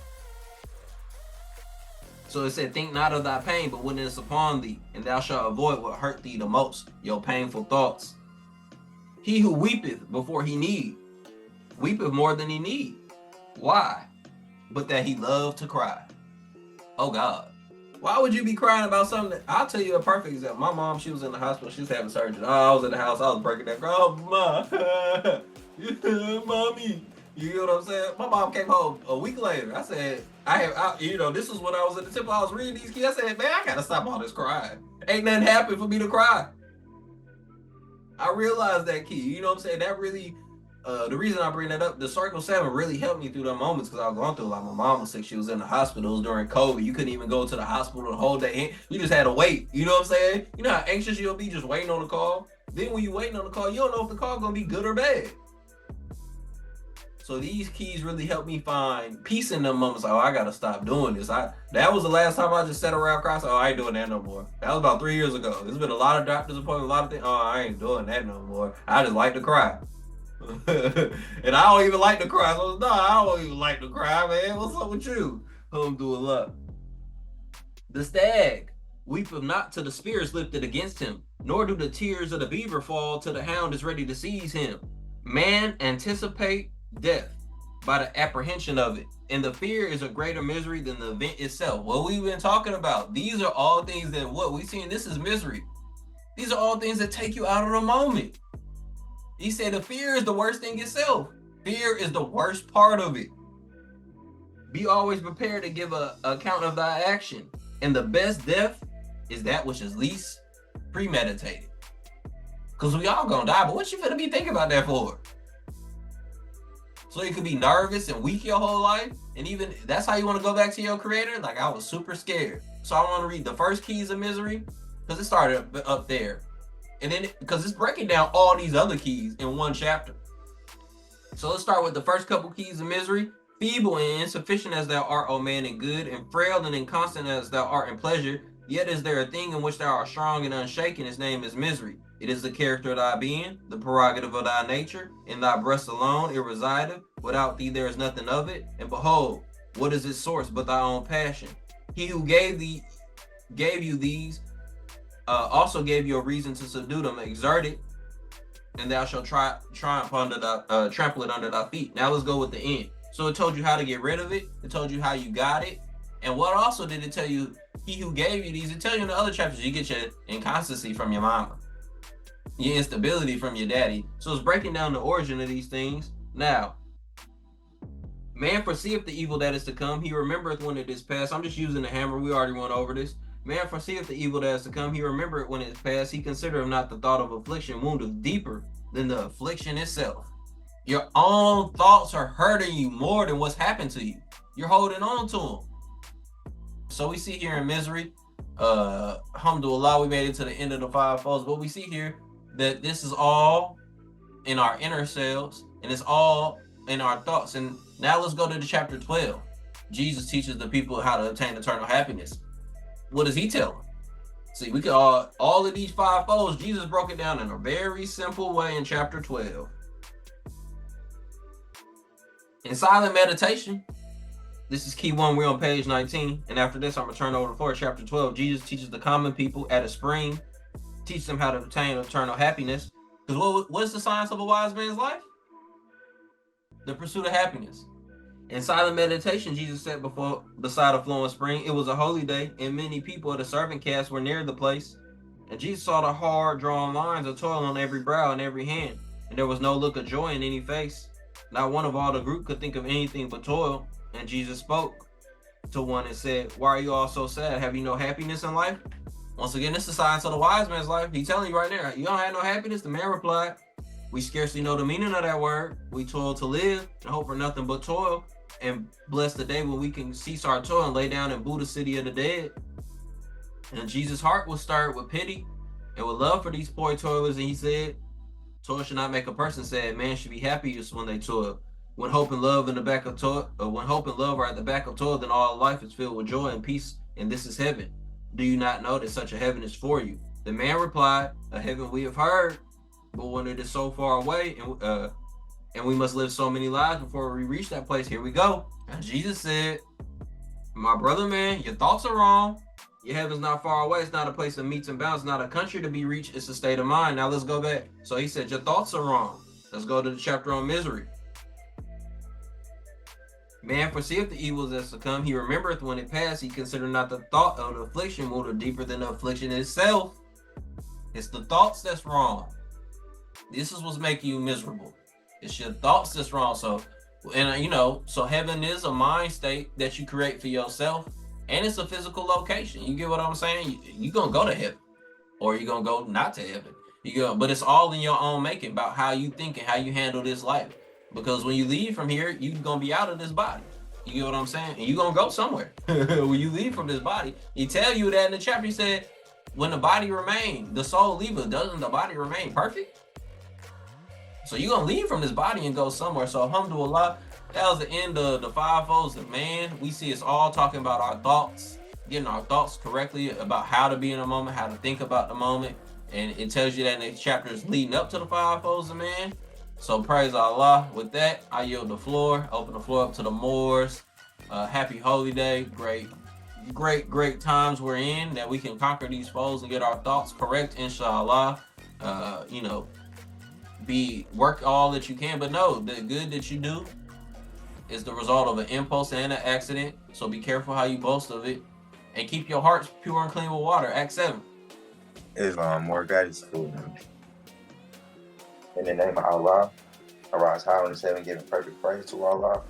[SPEAKER 1] So it said, think not of thy pain, but when it is upon thee, and thou shalt avoid what hurt thee the most, your painful thoughts. He who weepeth before he need, weepeth more than he need. Why? But that he loved to cry. Oh God. Why would you be crying about something I'll tell you a perfect example. My mom, she was in the hospital, she was having surgery. I was in the house, I was breaking that girl. Oh, Ma. Mommy. You know what I'm saying? My mom came home a week later. I said, this is when I was at the temple. I was reading these kids. I said, man, I gotta stop all this crying. Ain't nothing happened for me to cry. I realized that key. You know what I'm saying? That really, the reason I bring that up, the Circle 7 really helped me through the moments because I was going through a lot. My mom was sick. She was in the hospitals during COVID. You couldn't even go to the hospital the whole day. You just had to wait. You know what I'm saying? You know how anxious you'll be just waiting on the call? Then when you're waiting on the call, you don't know if the call gonna be good or bad. So these keys really helped me find peace in them moments. I gotta stop doing this. That was the last time I just sat around crying. I ain't doing that no more. That was about 3 years ago. There's been a lot of doctor's appointments, a lot of things. I ain't doing that no more. I just like to cry. And I don't even like to cry. So I don't even like to cry, man. What's up with you? Alhamdulillah. The stag weepeth not till the spear is lifted against him, nor do the tears of the beaver fall till the hound is ready to seize him. Man anticipate death by the apprehension of it, and the fear is a greater misery than the event itself. What we've been talking about, these are all things that what we seen. This is misery. These are all things that take you out of the moment. He said the fear is the worst thing itself. Fear is the worst part of it. Be always prepared to give an account of thy action, and the best death is that which is least premeditated. Because we all gonna die, but what you finna be thinking about that for? So you could be nervous and weak your whole life, and even that's how you want to go back to your creator. Like, I was super scared, so I want to read the first keys of misery, because it started up there, and then because it's breaking down all these other keys in one chapter. So let's start with the first couple keys of misery. Feeble and insufficient as thou art, O man, and good, and frail and inconstant as thou art in pleasure, yet is there a thing in which thou art strong and unshaken. His name is misery. It is the character of thy being, the prerogative of thy nature. In thy breast alone it resideth. Without thee there is nothing of it. And behold, what is its source but thy own passion? He who gave you these, also gave you a reason to subdue them. Exert it, and thou shalt triumph under thy, trample it under thy feet. Now let's go with the end. So it told you how to get rid of it. It told you how you got it. And what also did it tell you? He who gave you these, it tell you in the other chapters, you get your inconstancy from your mama, your instability from your daddy. So it's breaking down the origin of these things. Now, man foreseeth the evil that is to come. He remembereth when it is past. I'm just using the hammer. We already went over this. Man foreseeth the evil that is to come. He remembereth when it is past. He considereth not the thought of affliction woundeth deeper than the affliction itself. Your own thoughts are hurting you more than what's happened to you. You're holding on to them. So we see here in misery, alhamdulillah, we made it to the end of the five folds, but we see here that this is all in our inner selves, and it's all in our thoughts. And now let's go to the chapter 12. Jesus teaches the people how to obtain eternal happiness. What does he tell them? See, we could all of these five folds, Jesus broke it down in a very simple way in chapter 12. In silent meditation, this is key one, we're on page 19, and after this I'm going to turn over the floor. Chapter 12, Jesus teaches the common people at a spring, teach them how to obtain eternal happiness. Because what's the science of a wise man's life? The pursuit of happiness. In silent meditation, Jesus sat beside a flowing spring. It was a holy day, and many people of the servant caste were near the place. And Jesus saw the hard drawn lines of toil on every brow and every hand, and there was no look of joy in any face. Not one of all the group could think of anything but toil. And Jesus spoke to one and said, why are you all so sad? Have you no happiness in life? Once again, this is the science of the wise man's life. He's telling you right there, you don't have no happiness? The man replied, we scarcely know the meaning of that word. We toil to live and hope for nothing but toil, and bless the day when we can cease our toil and lay down in Buddha city of the dead. And Jesus' heart was stirred with pity and with love for these poor toilers, and he said, toil should not make a person sad. Man should be happiest when they toil. When hope and love in the back of toil, when hope and love are at the back of toil, then all life is filled with joy and peace, and this is heaven. Do you not know that such a heaven is for you? The man replied, a heaven we have heard, but when it is so far away, and we must live so many lives before we reach that place, here we go. And Jesus said, my brother man, your thoughts are wrong. Your heaven's not far away. It's not a place of meets and bounds. It's not a country to be reached. It's a state of mind. Now let's go back. So he said, your thoughts are wrong. Let's go to the chapter on misery. Man foreseeth the evils that's to come. He remembereth when it passed. He considered not the thought of the affliction wounded deeper than the affliction itself. It's the thoughts that's wrong. This is what's making you miserable. It's your thoughts that's wrong. So heaven is a mind state that you create for yourself, and it's a physical location. You get what I'm saying? You're gonna go to heaven, or you're gonna go not to heaven. But it's all in your own making about how you think and how you handle this life. Because when you leave from here, you're going to be out of this body. You get what I'm saying? And you're going to go somewhere. When you leave from this body, he tell you that in the chapter. He said, when the body remains, the soul leaveth, doesn't the body remain perfect? So you're going to leave from this body and go somewhere. So alhamdulillah, that was the end of the five folds of man. We see it's all talking about our thoughts, getting our thoughts correctly about how to be in a moment, how to think about the moment. And it tells you that in the chapters leading up to the five folds of man. So praise Allah. With that, I yield the floor. Open the floor up to the Moors. Happy holy day. Great times we're in that we can conquer these foes and get our thoughts correct, inshallah. Work all that you can, but know the good that you do is the result of an impulse and an accident. So be careful how you boast of it, and keep your hearts pure and clean with water. Act 7.
[SPEAKER 2] Islam, more guidance school. In the name of Allah, arise high on the heaven, giving perfect praise to Allah,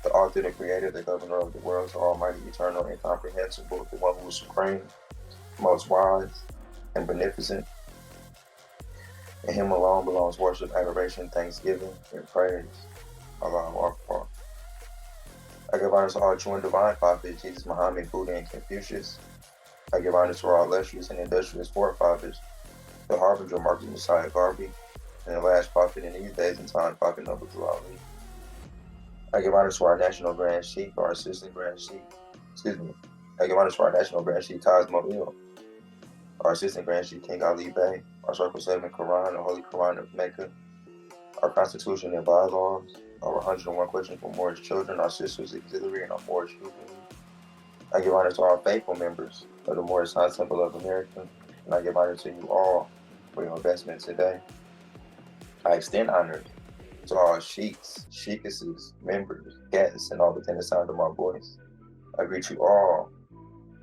[SPEAKER 2] the author, the creator, the governor of the world, the almighty, eternal, incomprehensible, the one who is supreme, most wise, and beneficent. And him alone belongs worship, adoration, thanksgiving, and praise. Allahu Akbar. I give honor to all true and divine prophets, Jesus, Muhammad, Buddha, and Confucius. I give honor to our illustrious and industrious forefathers, the harbinger Marcus Messiah Garvey, and the last prophet in these days and time, Prophet Noble Drew Ali. I give honor to our national Grand Sheik, our assistant Grand Sheik, I give honor to our national Grand Sheik, Cosmo Hill, our assistant Grand Sheik, King Ali Bey, our Circle 7 Quran, the Holy Quran of Mecca, our Constitution and bylaws, our 101 questions for Moorish children, our Sisters Auxiliary, and our Moorish Youth League. I give honor to our faithful members of the Moorish Temple of America, and I give honor to you all for your investment today. I extend honor to all sheiks, sheikesses, members, guests, and all within the sound of my voice. I greet you all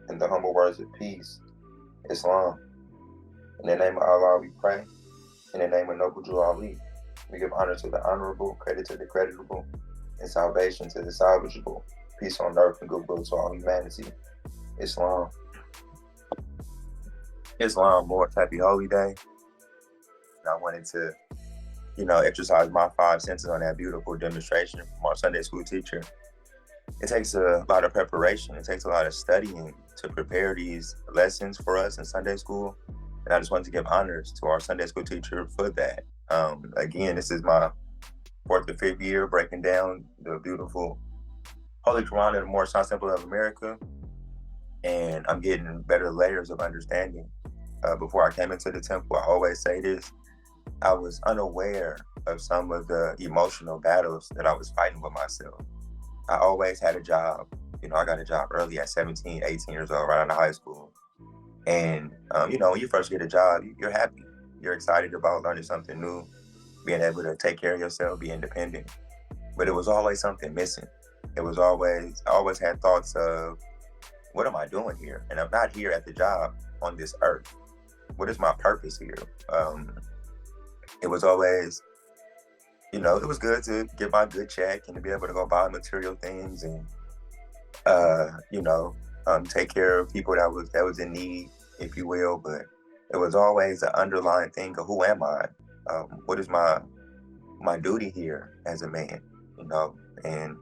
[SPEAKER 2] in the humble words of peace, Islam. In the name of Allah we pray. In the name of Noble Drew Ali, we give honor to the honorable, credit to the creditable, and salvation to the salvageable. Peace on earth and goodwill to all humanity. Islam. Islam, Lord, happy holy day. And I wanted to, exercise my 5 senses on that beautiful demonstration from our Sunday school teacher. It takes a lot of preparation. It takes a lot of studying to prepare these lessons for us in Sunday school. And I just wanted to give honors to our Sunday school teacher for that. Again, this is my 4th or 5th year breaking down the beautiful Holy Quran of the Moorish Temple of America. And I'm getting better layers of understanding. Before I came into the temple, I always say this, I was unaware of some of the emotional battles that I was fighting with myself. I always had a job. I got a job early at 17, 18 years old, right out of high school. And, when you first get a job, you're happy. You're excited about learning something new, being able to take care of yourself, be independent. But it was always something missing. I always had thoughts of, what am I doing here? And I'm not here at the job on this earth. What is my purpose here? It was always, it was good to get my good check and to be able to go buy material things and, take care of people that was in need, if you will. But it was always an underlying thing of, who am I? What is my duty here as a man? And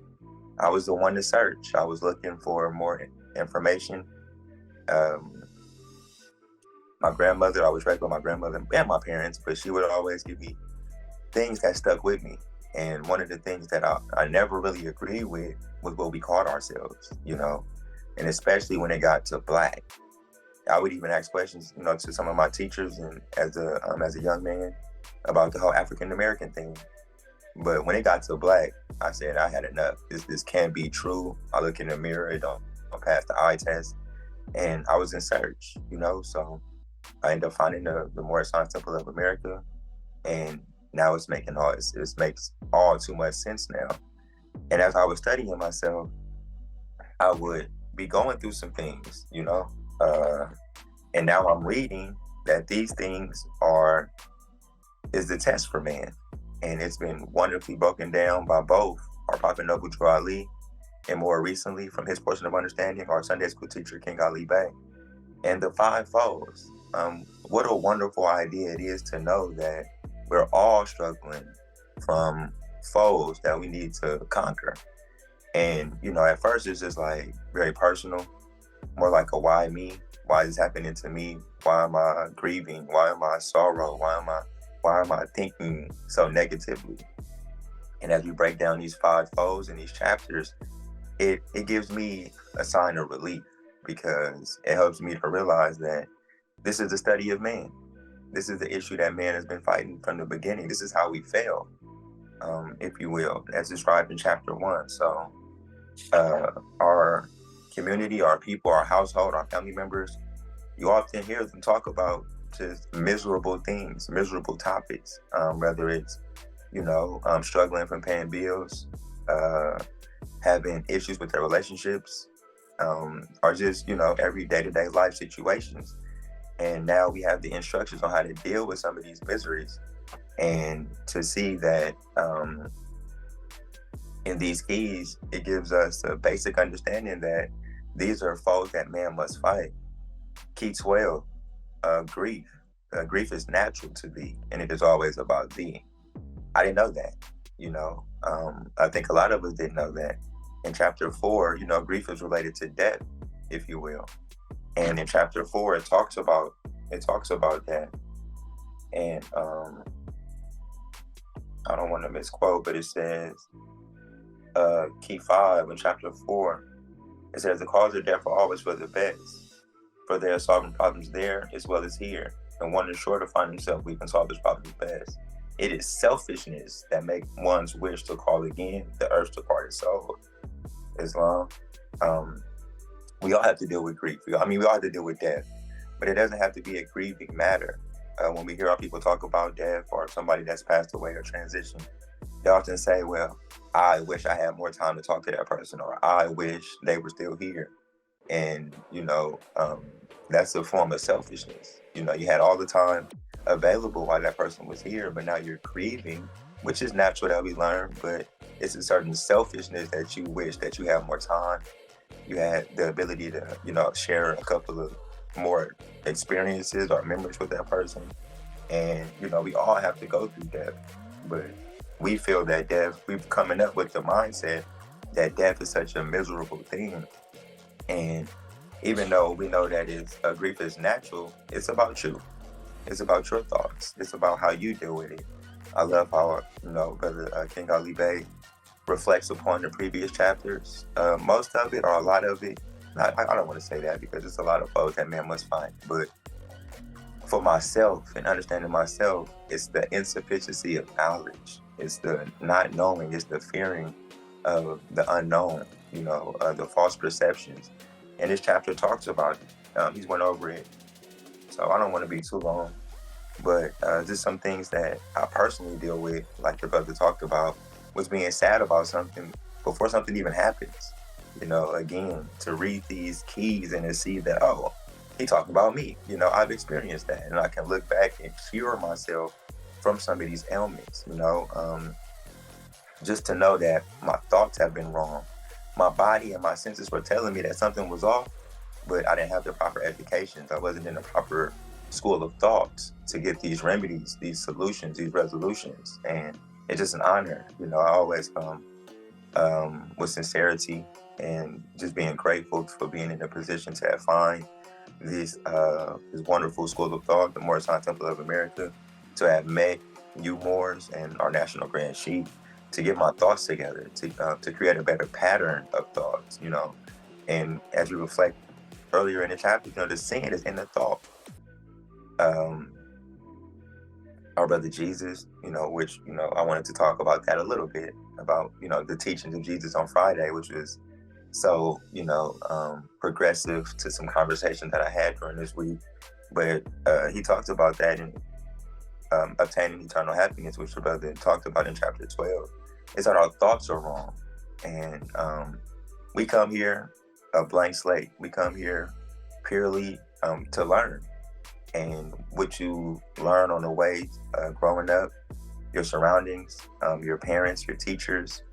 [SPEAKER 2] I was the one to search. I was looking for more information. My grandmother, I was raised by my grandmother and my parents, but she would always give me things that stuck with me. And one of the things that I never really agreed with was what we called ourselves, and especially when it got to Black. I would even ask questions, to some of my teachers and as a young man about the whole African American thing. But when it got to Black, I said, I had enough. This can't be true. I look in the mirror, it don't pass the eye test. And I was in search, so I ended up finding the Moorish Temple of America. And now it makes all too much sense now. And as I was studying myself, I would be going through some things, and now I'm reading that these things is the test for man. And it's been wonderfully broken down by both our Prophet Noble Drew Ali, and more recently, from his portion of understanding, our Sunday school teacher, King Ali Bey, and the 5 foes. What a wonderful idea it is to know that we're all struggling from foes that we need to conquer. And, at first it's just like very personal, more like a why me? Why is this happening to me? Why am I grieving? Why am I sorrow? Why am I thinking so negatively? And as we break down these 5 foes in these chapters, it gives me a sign of relief, because it helps me to realize that this is the study of man. This is the issue that man has been fighting from the beginning. This is how we fail, if you will, as described in chapter 1. So our community, our people, our household, our family members, you often hear them talk about just miserable things, miserable topics, whether it's, struggling from paying bills, having issues with their relationships, or just, every day-to-day life situations. And now we have the instructions on how to deal with some of these miseries, and to see that in these keys, it gives us a basic understanding that these are foes that man must fight. Key 12, grief. grief is natural to thee, and it is always about thee. I didn't know that, you know. I think a lot of us didn't know that. In chapter 4, you know, grief is related to death, if you will. And in chapter 4, it talks about that. And I don't want to misquote, but it says, key 5 in chapter 4, it says the cause of death are always for the best, for they are solving problems there as well as here, and one is sure to find himself weak and solve his problems best. It is selfishness that makes one's wish to call again the earth's departed soul. Islam. We all have to deal with grief. We all have to deal with death, but it doesn't have to be a grieving matter. When we hear our people talk about death or somebody that's passed away or transitioned, they often say, well, I wish I had more time to talk to that person, or I wish they were still here. And, you know, that's a form of selfishness. You know, you had all the time available while that person was here, but now you're grieving, which is natural that we learn, but it's a certain selfishness that you wish that you have more time. You had the ability to, you know, share a couple of more experiences or memories with that person. And, you know, we all have to go through death, but we feel that death, we've coming up with the mindset that death is such a miserable thing. And even though we know that grief is natural, it's about you. It's about your thoughts. It's about how you deal with it. I love how, you know, Brother King Ali Bey reflects upon the previous chapters. Most of it, or a lot of it, I don't want to say that because it's a lot of foes that man must find. But for myself and understanding myself, it's the insufficiency of knowledge. It's the not knowing. It's the fearing of the unknown, you know, the false perceptions. And this chapter talks about it. He's went over it. So I don't want to be too long. But just some things that I personally deal with, like the brother talked about, was being sad about something before something even happens. You know, again, to read these keys and to see that, oh, he talking about me. You know, I've experienced that, and I can look back and cure myself from some of these ailments. You know, just to know that my thoughts have been wrong. My body and my senses were telling me that something was off, but I didn't have the proper educations. I wasn't in the proper school of thought to get these remedies, these solutions, these resolutions. And it's just an honor. You know, I always come with sincerity and just being grateful for being in a position to find this wonderful school of thought, the Moorish Temple of America, to have met you Moors and our National Grand Sheik, to get my thoughts together, to create a better pattern of thoughts, you know. And as we reflect earlier in the chapter, you know, the sin is in the thought. Our brother Jesus, you know, which, you know, I wanted to talk about that a little bit, about, you know, the teachings of Jesus on Friday, which was so, you know, progressive to some conversation that I had during this week. But he talked about that in obtaining eternal happiness, which the brother talked about in chapter 12. Is that our thoughts are wrong. And we come here a blank slate. We come here purely to learn. And what you learn on the way growing up, your surroundings, your parents, your teachers,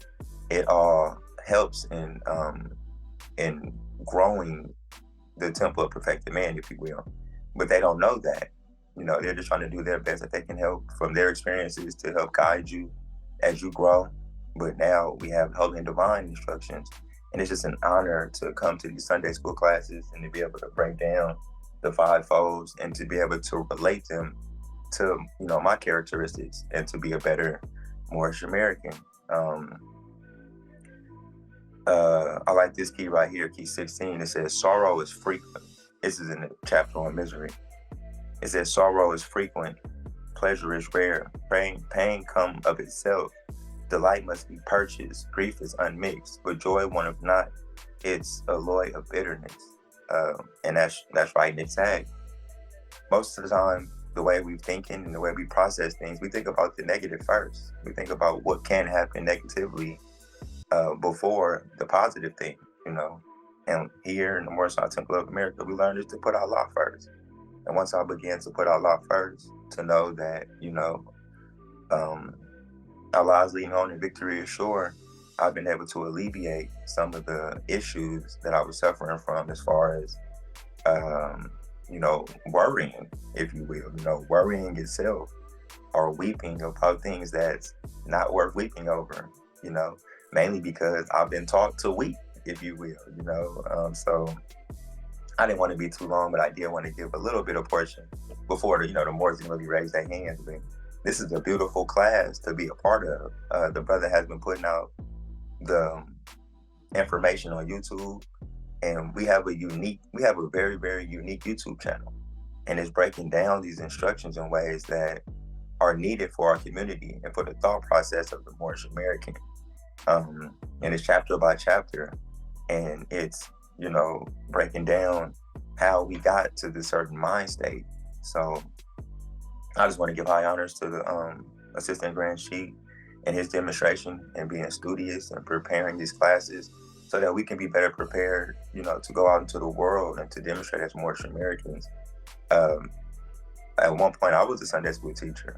[SPEAKER 2] it all helps in growing the temple of perfected man, if you will. But they don't know that. You know, they're just trying to do their best that they can help from their experiences to help guide you as you grow. But now we have holy and divine instructions. And it's just an honor to come to these Sunday school classes and to be able to break down the five folds and to be able to relate them to, you know, my characteristics and to be a better Moorish American. I like this key right here, key 16. It says, sorrow is frequent. This is in the chapter on misery. It says, sorrow is frequent, pleasure is rare, pain come of itself, delight must be purchased, grief is unmixed, but joy one of not, it's alloy of bitterness. And that's right and exact. Most of the time, the way we thinking and the way we process things, we think about the negative first. We think about what can happen negatively before the positive thing, you know. And here in the Moorish Temple of America, we learned is to put Allah first. And once I began to put Allah first, to know that, you know, Allah is leading on and victory is sure, I've been able to alleviate some of the issues that I was suffering from as far as, worrying, if you will, worrying itself, or weeping about things that's not worth weeping over, you know, mainly because I've been taught to weep, if you will, so I didn't want to be too long, but I did want to give a little bit of portion before the Moors can really raise their hands. But this is a beautiful class to be a part of. The brother has been putting out the information on YouTube, and we have a very, very unique YouTube channel, and it's breaking down these instructions in ways that are needed for our community and for the thought process of the Moorish American. And it's chapter by chapter, and it's breaking down how we got to this certain mind state. So I just want to give high honors to the assistant Grand Sheik and his demonstration and being studious and preparing these classes so that we can be better prepared, to go out into the world and to demonstrate as Moorish Americans. At one point, I was a Sunday school teacher.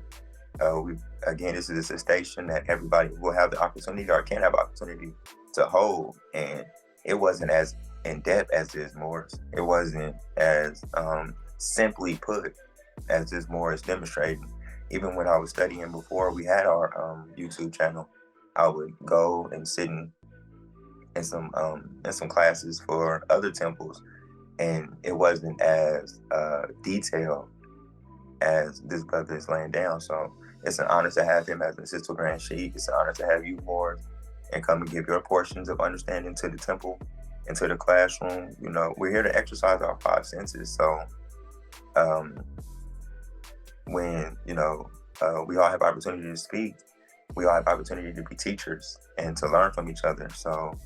[SPEAKER 2] This is a station that everybody will have the opportunity or can have opportunity to hold, and it wasn't as in depth as this Moors. It wasn't as simply put as this Moors demonstrating. Even when I was studying before we had our YouTube channel, I would go and sit in some classes for other temples, and it wasn't as detailed as this brother is laying down. So it's an honor to have him as an assistant Grand Sheik. It's an honor to have you, Moors, and come and give your portions of understanding to the temple, into the classroom. We're here to exercise our five senses. So when we all have opportunity to speak, we all have opportunity to be teachers and to learn from each other. So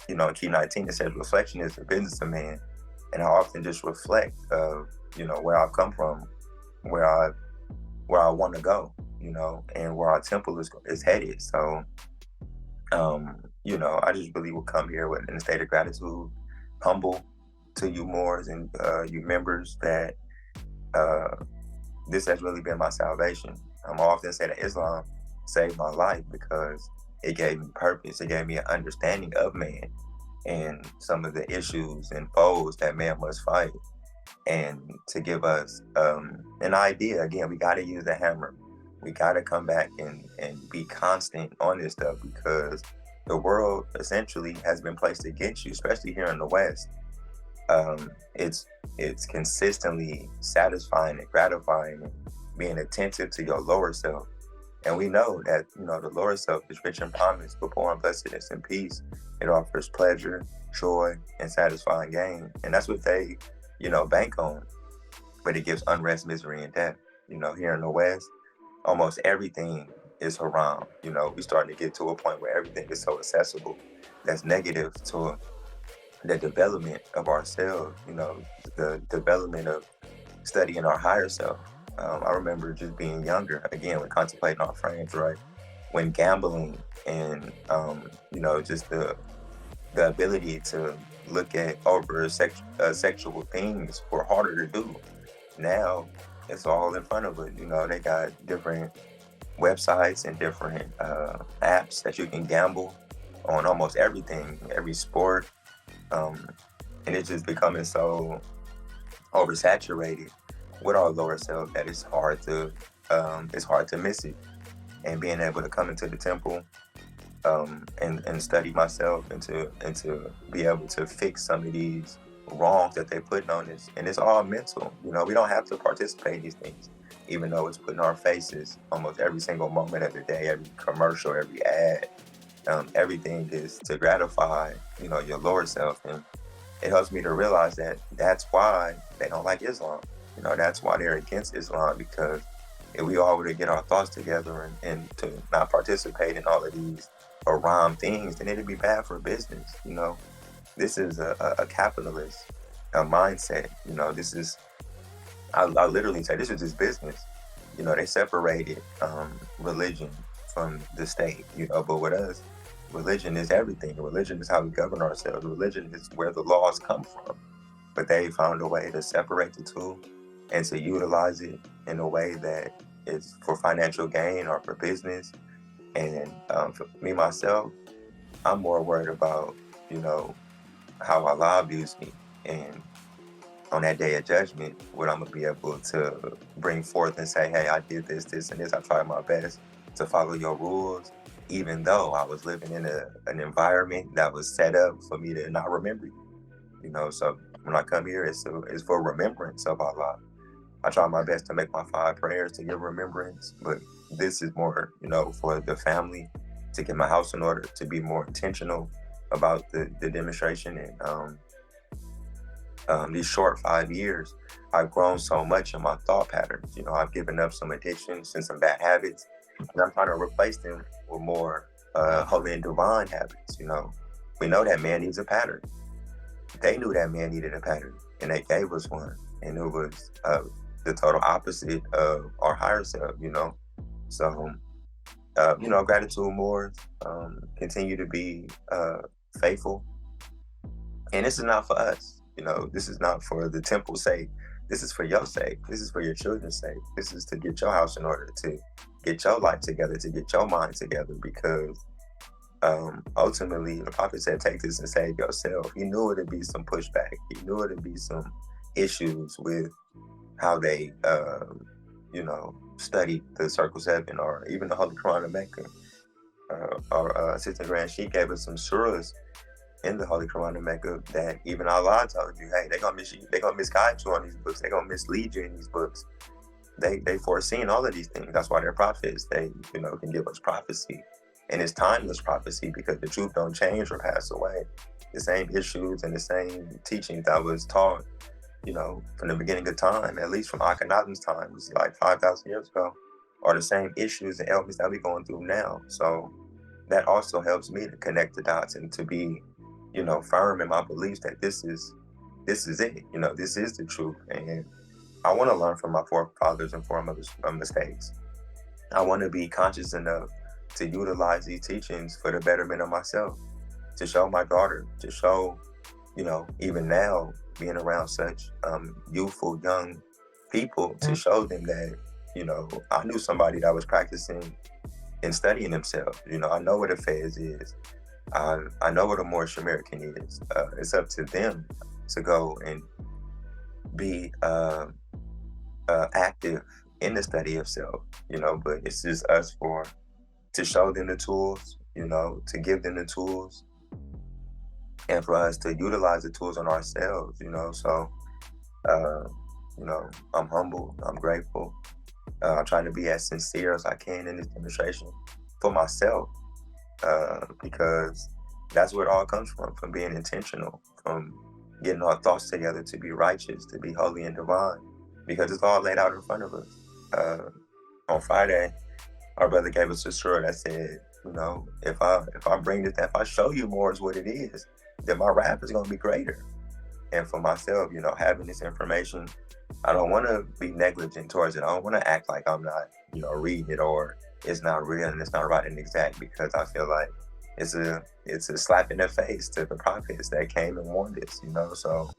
[SPEAKER 2] in Key 19 it says reflection is the business of man, and I often just reflect of where I've come from, where I want to go, and where our temple is headed. So I just really will come here in a state of gratitude, humble to you Moors and you members, that this has really been my salvation. I often say that Islam saved my life because it gave me purpose. It gave me an understanding of man and some of the issues and foes that man must fight, and to give us an idea. Again, we got to use the hammer. We got to come back and be constant on this stuff, because the world essentially has been placed against you, especially here in the West. It's consistently satisfying and gratifying and being attentive to your lower self. And we know that, the lower self is rich in promise, but poor in blessedness and peace. It offers pleasure, joy, and satisfying gain. And that's what they, bank on. But it gives unrest, misery, and death. Here in the West, almost everything is haram. We starting to get to a point where everything is so accessible. That's negative to the development of ourselves, the development of studying our higher self. I remember just being younger, again, when contemplating our frames, right? When gambling and, just the ability to look at over sexual things were harder to do. Now it's all in front of us. They got different websites and different apps that you can gamble on almost everything, every sport. And it's just becoming so oversaturated with our lower self that it's hard to miss it. And being able to come into the temple and study myself and to be able to fix some of these wrongs that they're putting on us. And it's all mental. We don't have to participate in these things, even though it's put in our faces almost every single moment of the day, every commercial, every ad. Everything is to gratify, your lower self. And it helps me to realize that that's why they don't like Islam. That's why they're against Islam, because if we all were to get our thoughts together and to not participate in all of these haram things, then it'd be bad for business. This is a capitalist mindset. This is, I literally say, this is just business. They separated religion from the state, but with us, religion is everything. Religion is how we govern ourselves. Religion is where the laws come from. But they found a way to separate the two and to utilize it in a way that is for financial gain or for business. And for me, myself, I'm more worried about, how Allah views me. And on that day of judgment, what I'm gonna be able to bring forth and say, hey, I did this, this, and this. I tried my best to follow your rules, even though I was living in an environment that was set up for me to not remember you. So when I come here, it's for remembrance of Allah. I try my best to make my 5 prayers to give remembrance, but this is more, for the family, to get my house in order, to be more intentional about the demonstration. And these short 5 years, I've grown so much in my thought patterns. I've given up some addictions and some bad habits, and I'm trying to replace them with more holy and divine habits. We know that man needs a pattern. They knew that man needed a pattern, and they gave us one, and it was the total opposite of our higher self. So gratitude more. Continue to be faithful, and this is not for us. This is not for the temple's sake. This is for your sake. This is for your children's sake. This is to get your house in order, to get your life together, to get your mind together, because ultimately the prophet said, take this and save yourself. He knew it'd be some pushback. He knew it'd be some issues with how they studied the Circle 7 or even the Holy Quran of Mecca. Our Assistant Grand Sheik gave us some surahs in the Holy Quran of Mecca that even Allah told you, hey, they're gonna misguide you on these books, they're gonna mislead you in these books. They foreseen all of these things. That's why they're prophets. They can give us prophecy, and it's timeless prophecy, because the truth don't change or pass away. The same issues and the same teachings that was taught from the beginning of time, at least from Akhenaten's time, it was like 5,000 years ago, are the same issues and ailments that we're going through now. So that also helps me to connect the dots and to be firm in my beliefs that this is it. This is the truth. And I want to learn from my forefathers and foremothers' mistakes. I want to be conscious enough to utilize these teachings for the betterment of myself, to show my daughter, to show, even now, being around such youthful, young people, to show them that, I knew somebody that was practicing and studying themselves. I know what a Fez is. I know what a Moorish American is. It's up to them to go and be active in the study of self, but it's just us to show them the tools, to give them the tools, and for us to utilize the tools on ourselves, So, I'm humble, I'm grateful. I'm trying to be as sincere as I can in this demonstration for myself. Because that's where it all comes from being intentional, from getting our thoughts together to be righteous, to be holy and divine, because it's all laid out in front of us. On Friday, our brother gave us a surah that said, if I bring this, if I show you more is what it is, then my rap is going to be greater. And for myself, having this information, I don't want to be negligent towards it. I don't want to act like I'm not, reading it, or it's not real and it's not right and exact, because I feel like it's a slap in the face to the prophets that came and warned us, So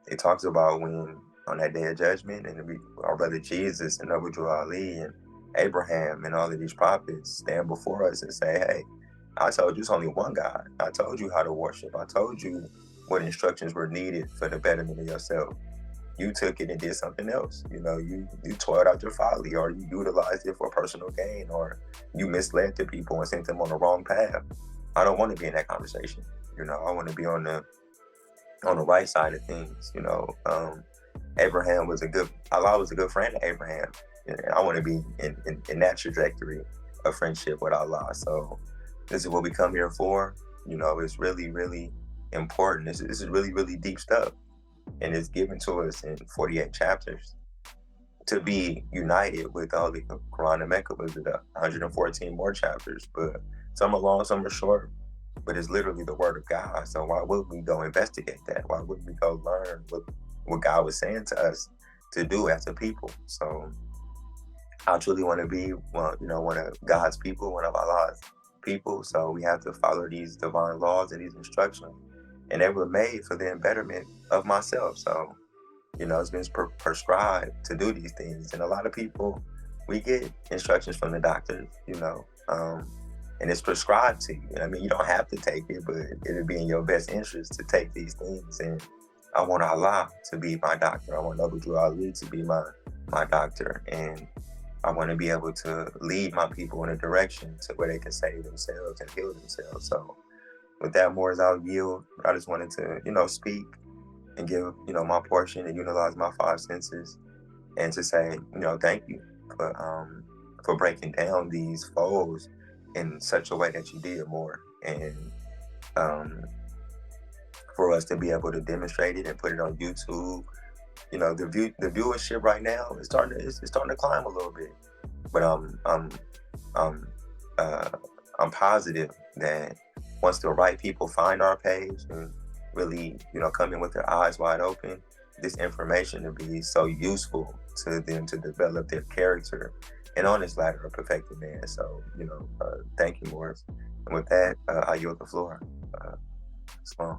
[SPEAKER 2] it talks about when on that day of judgment, and our brother Jesus and Abu Ali and Abraham and all of these prophets stand before us and say, hey, I told you it's only one God. I told you how to worship. I told you what instructions were needed for the betterment of yourself. You took it and did something else. You toiled out your folly, or you utilized it for personal gain, or you misled the people and sent them on the wrong path. I don't want to be in that conversation. I want to be on the right side of things. Allah was a good friend of Abraham, and I want to be in that trajectory of friendship with Allah. So this is what we come here for. It's really, really important. This is really, really deep stuff. And it's given to us in 48 chapters to be united with the Holy Quran of Mecca. Was it 114 more chapters? But some are long, some are short. But it's literally the word of God. So why would we go investigate that? Why wouldn't we go learn what God was saying to us to do as a people? So I truly want to be, one of God's people, one of Allah's people. So we have to follow these divine laws and these instructions. And they were made for the betterment of myself. So, it's been prescribed to do these things. And a lot of people, we get instructions from the doctors, and it's prescribed to you. You don't have to take it, but it'll be in your best interest to take these things and I want Allah to be my doctor. I want Abu Ali to be my doctor, and I want to be able to lead my people in a direction to where they can save themselves and heal themselves. So with that, more as I'll yield, I just wanted to, speak and give, my portion and utilize my five senses, and to say, thank you for breaking down these foes in such a way that you did, more, and for us to be able to demonstrate it and put it on YouTube. The viewership right now is starting to climb a little bit, but um uh, I'm positive that once the right people find our page and really, come in with their eyes wide open, this information will be so useful to them to develop their character and on this ladder of perfected man. So, thank you, Morris. And with that, I yield the floor. Sloan.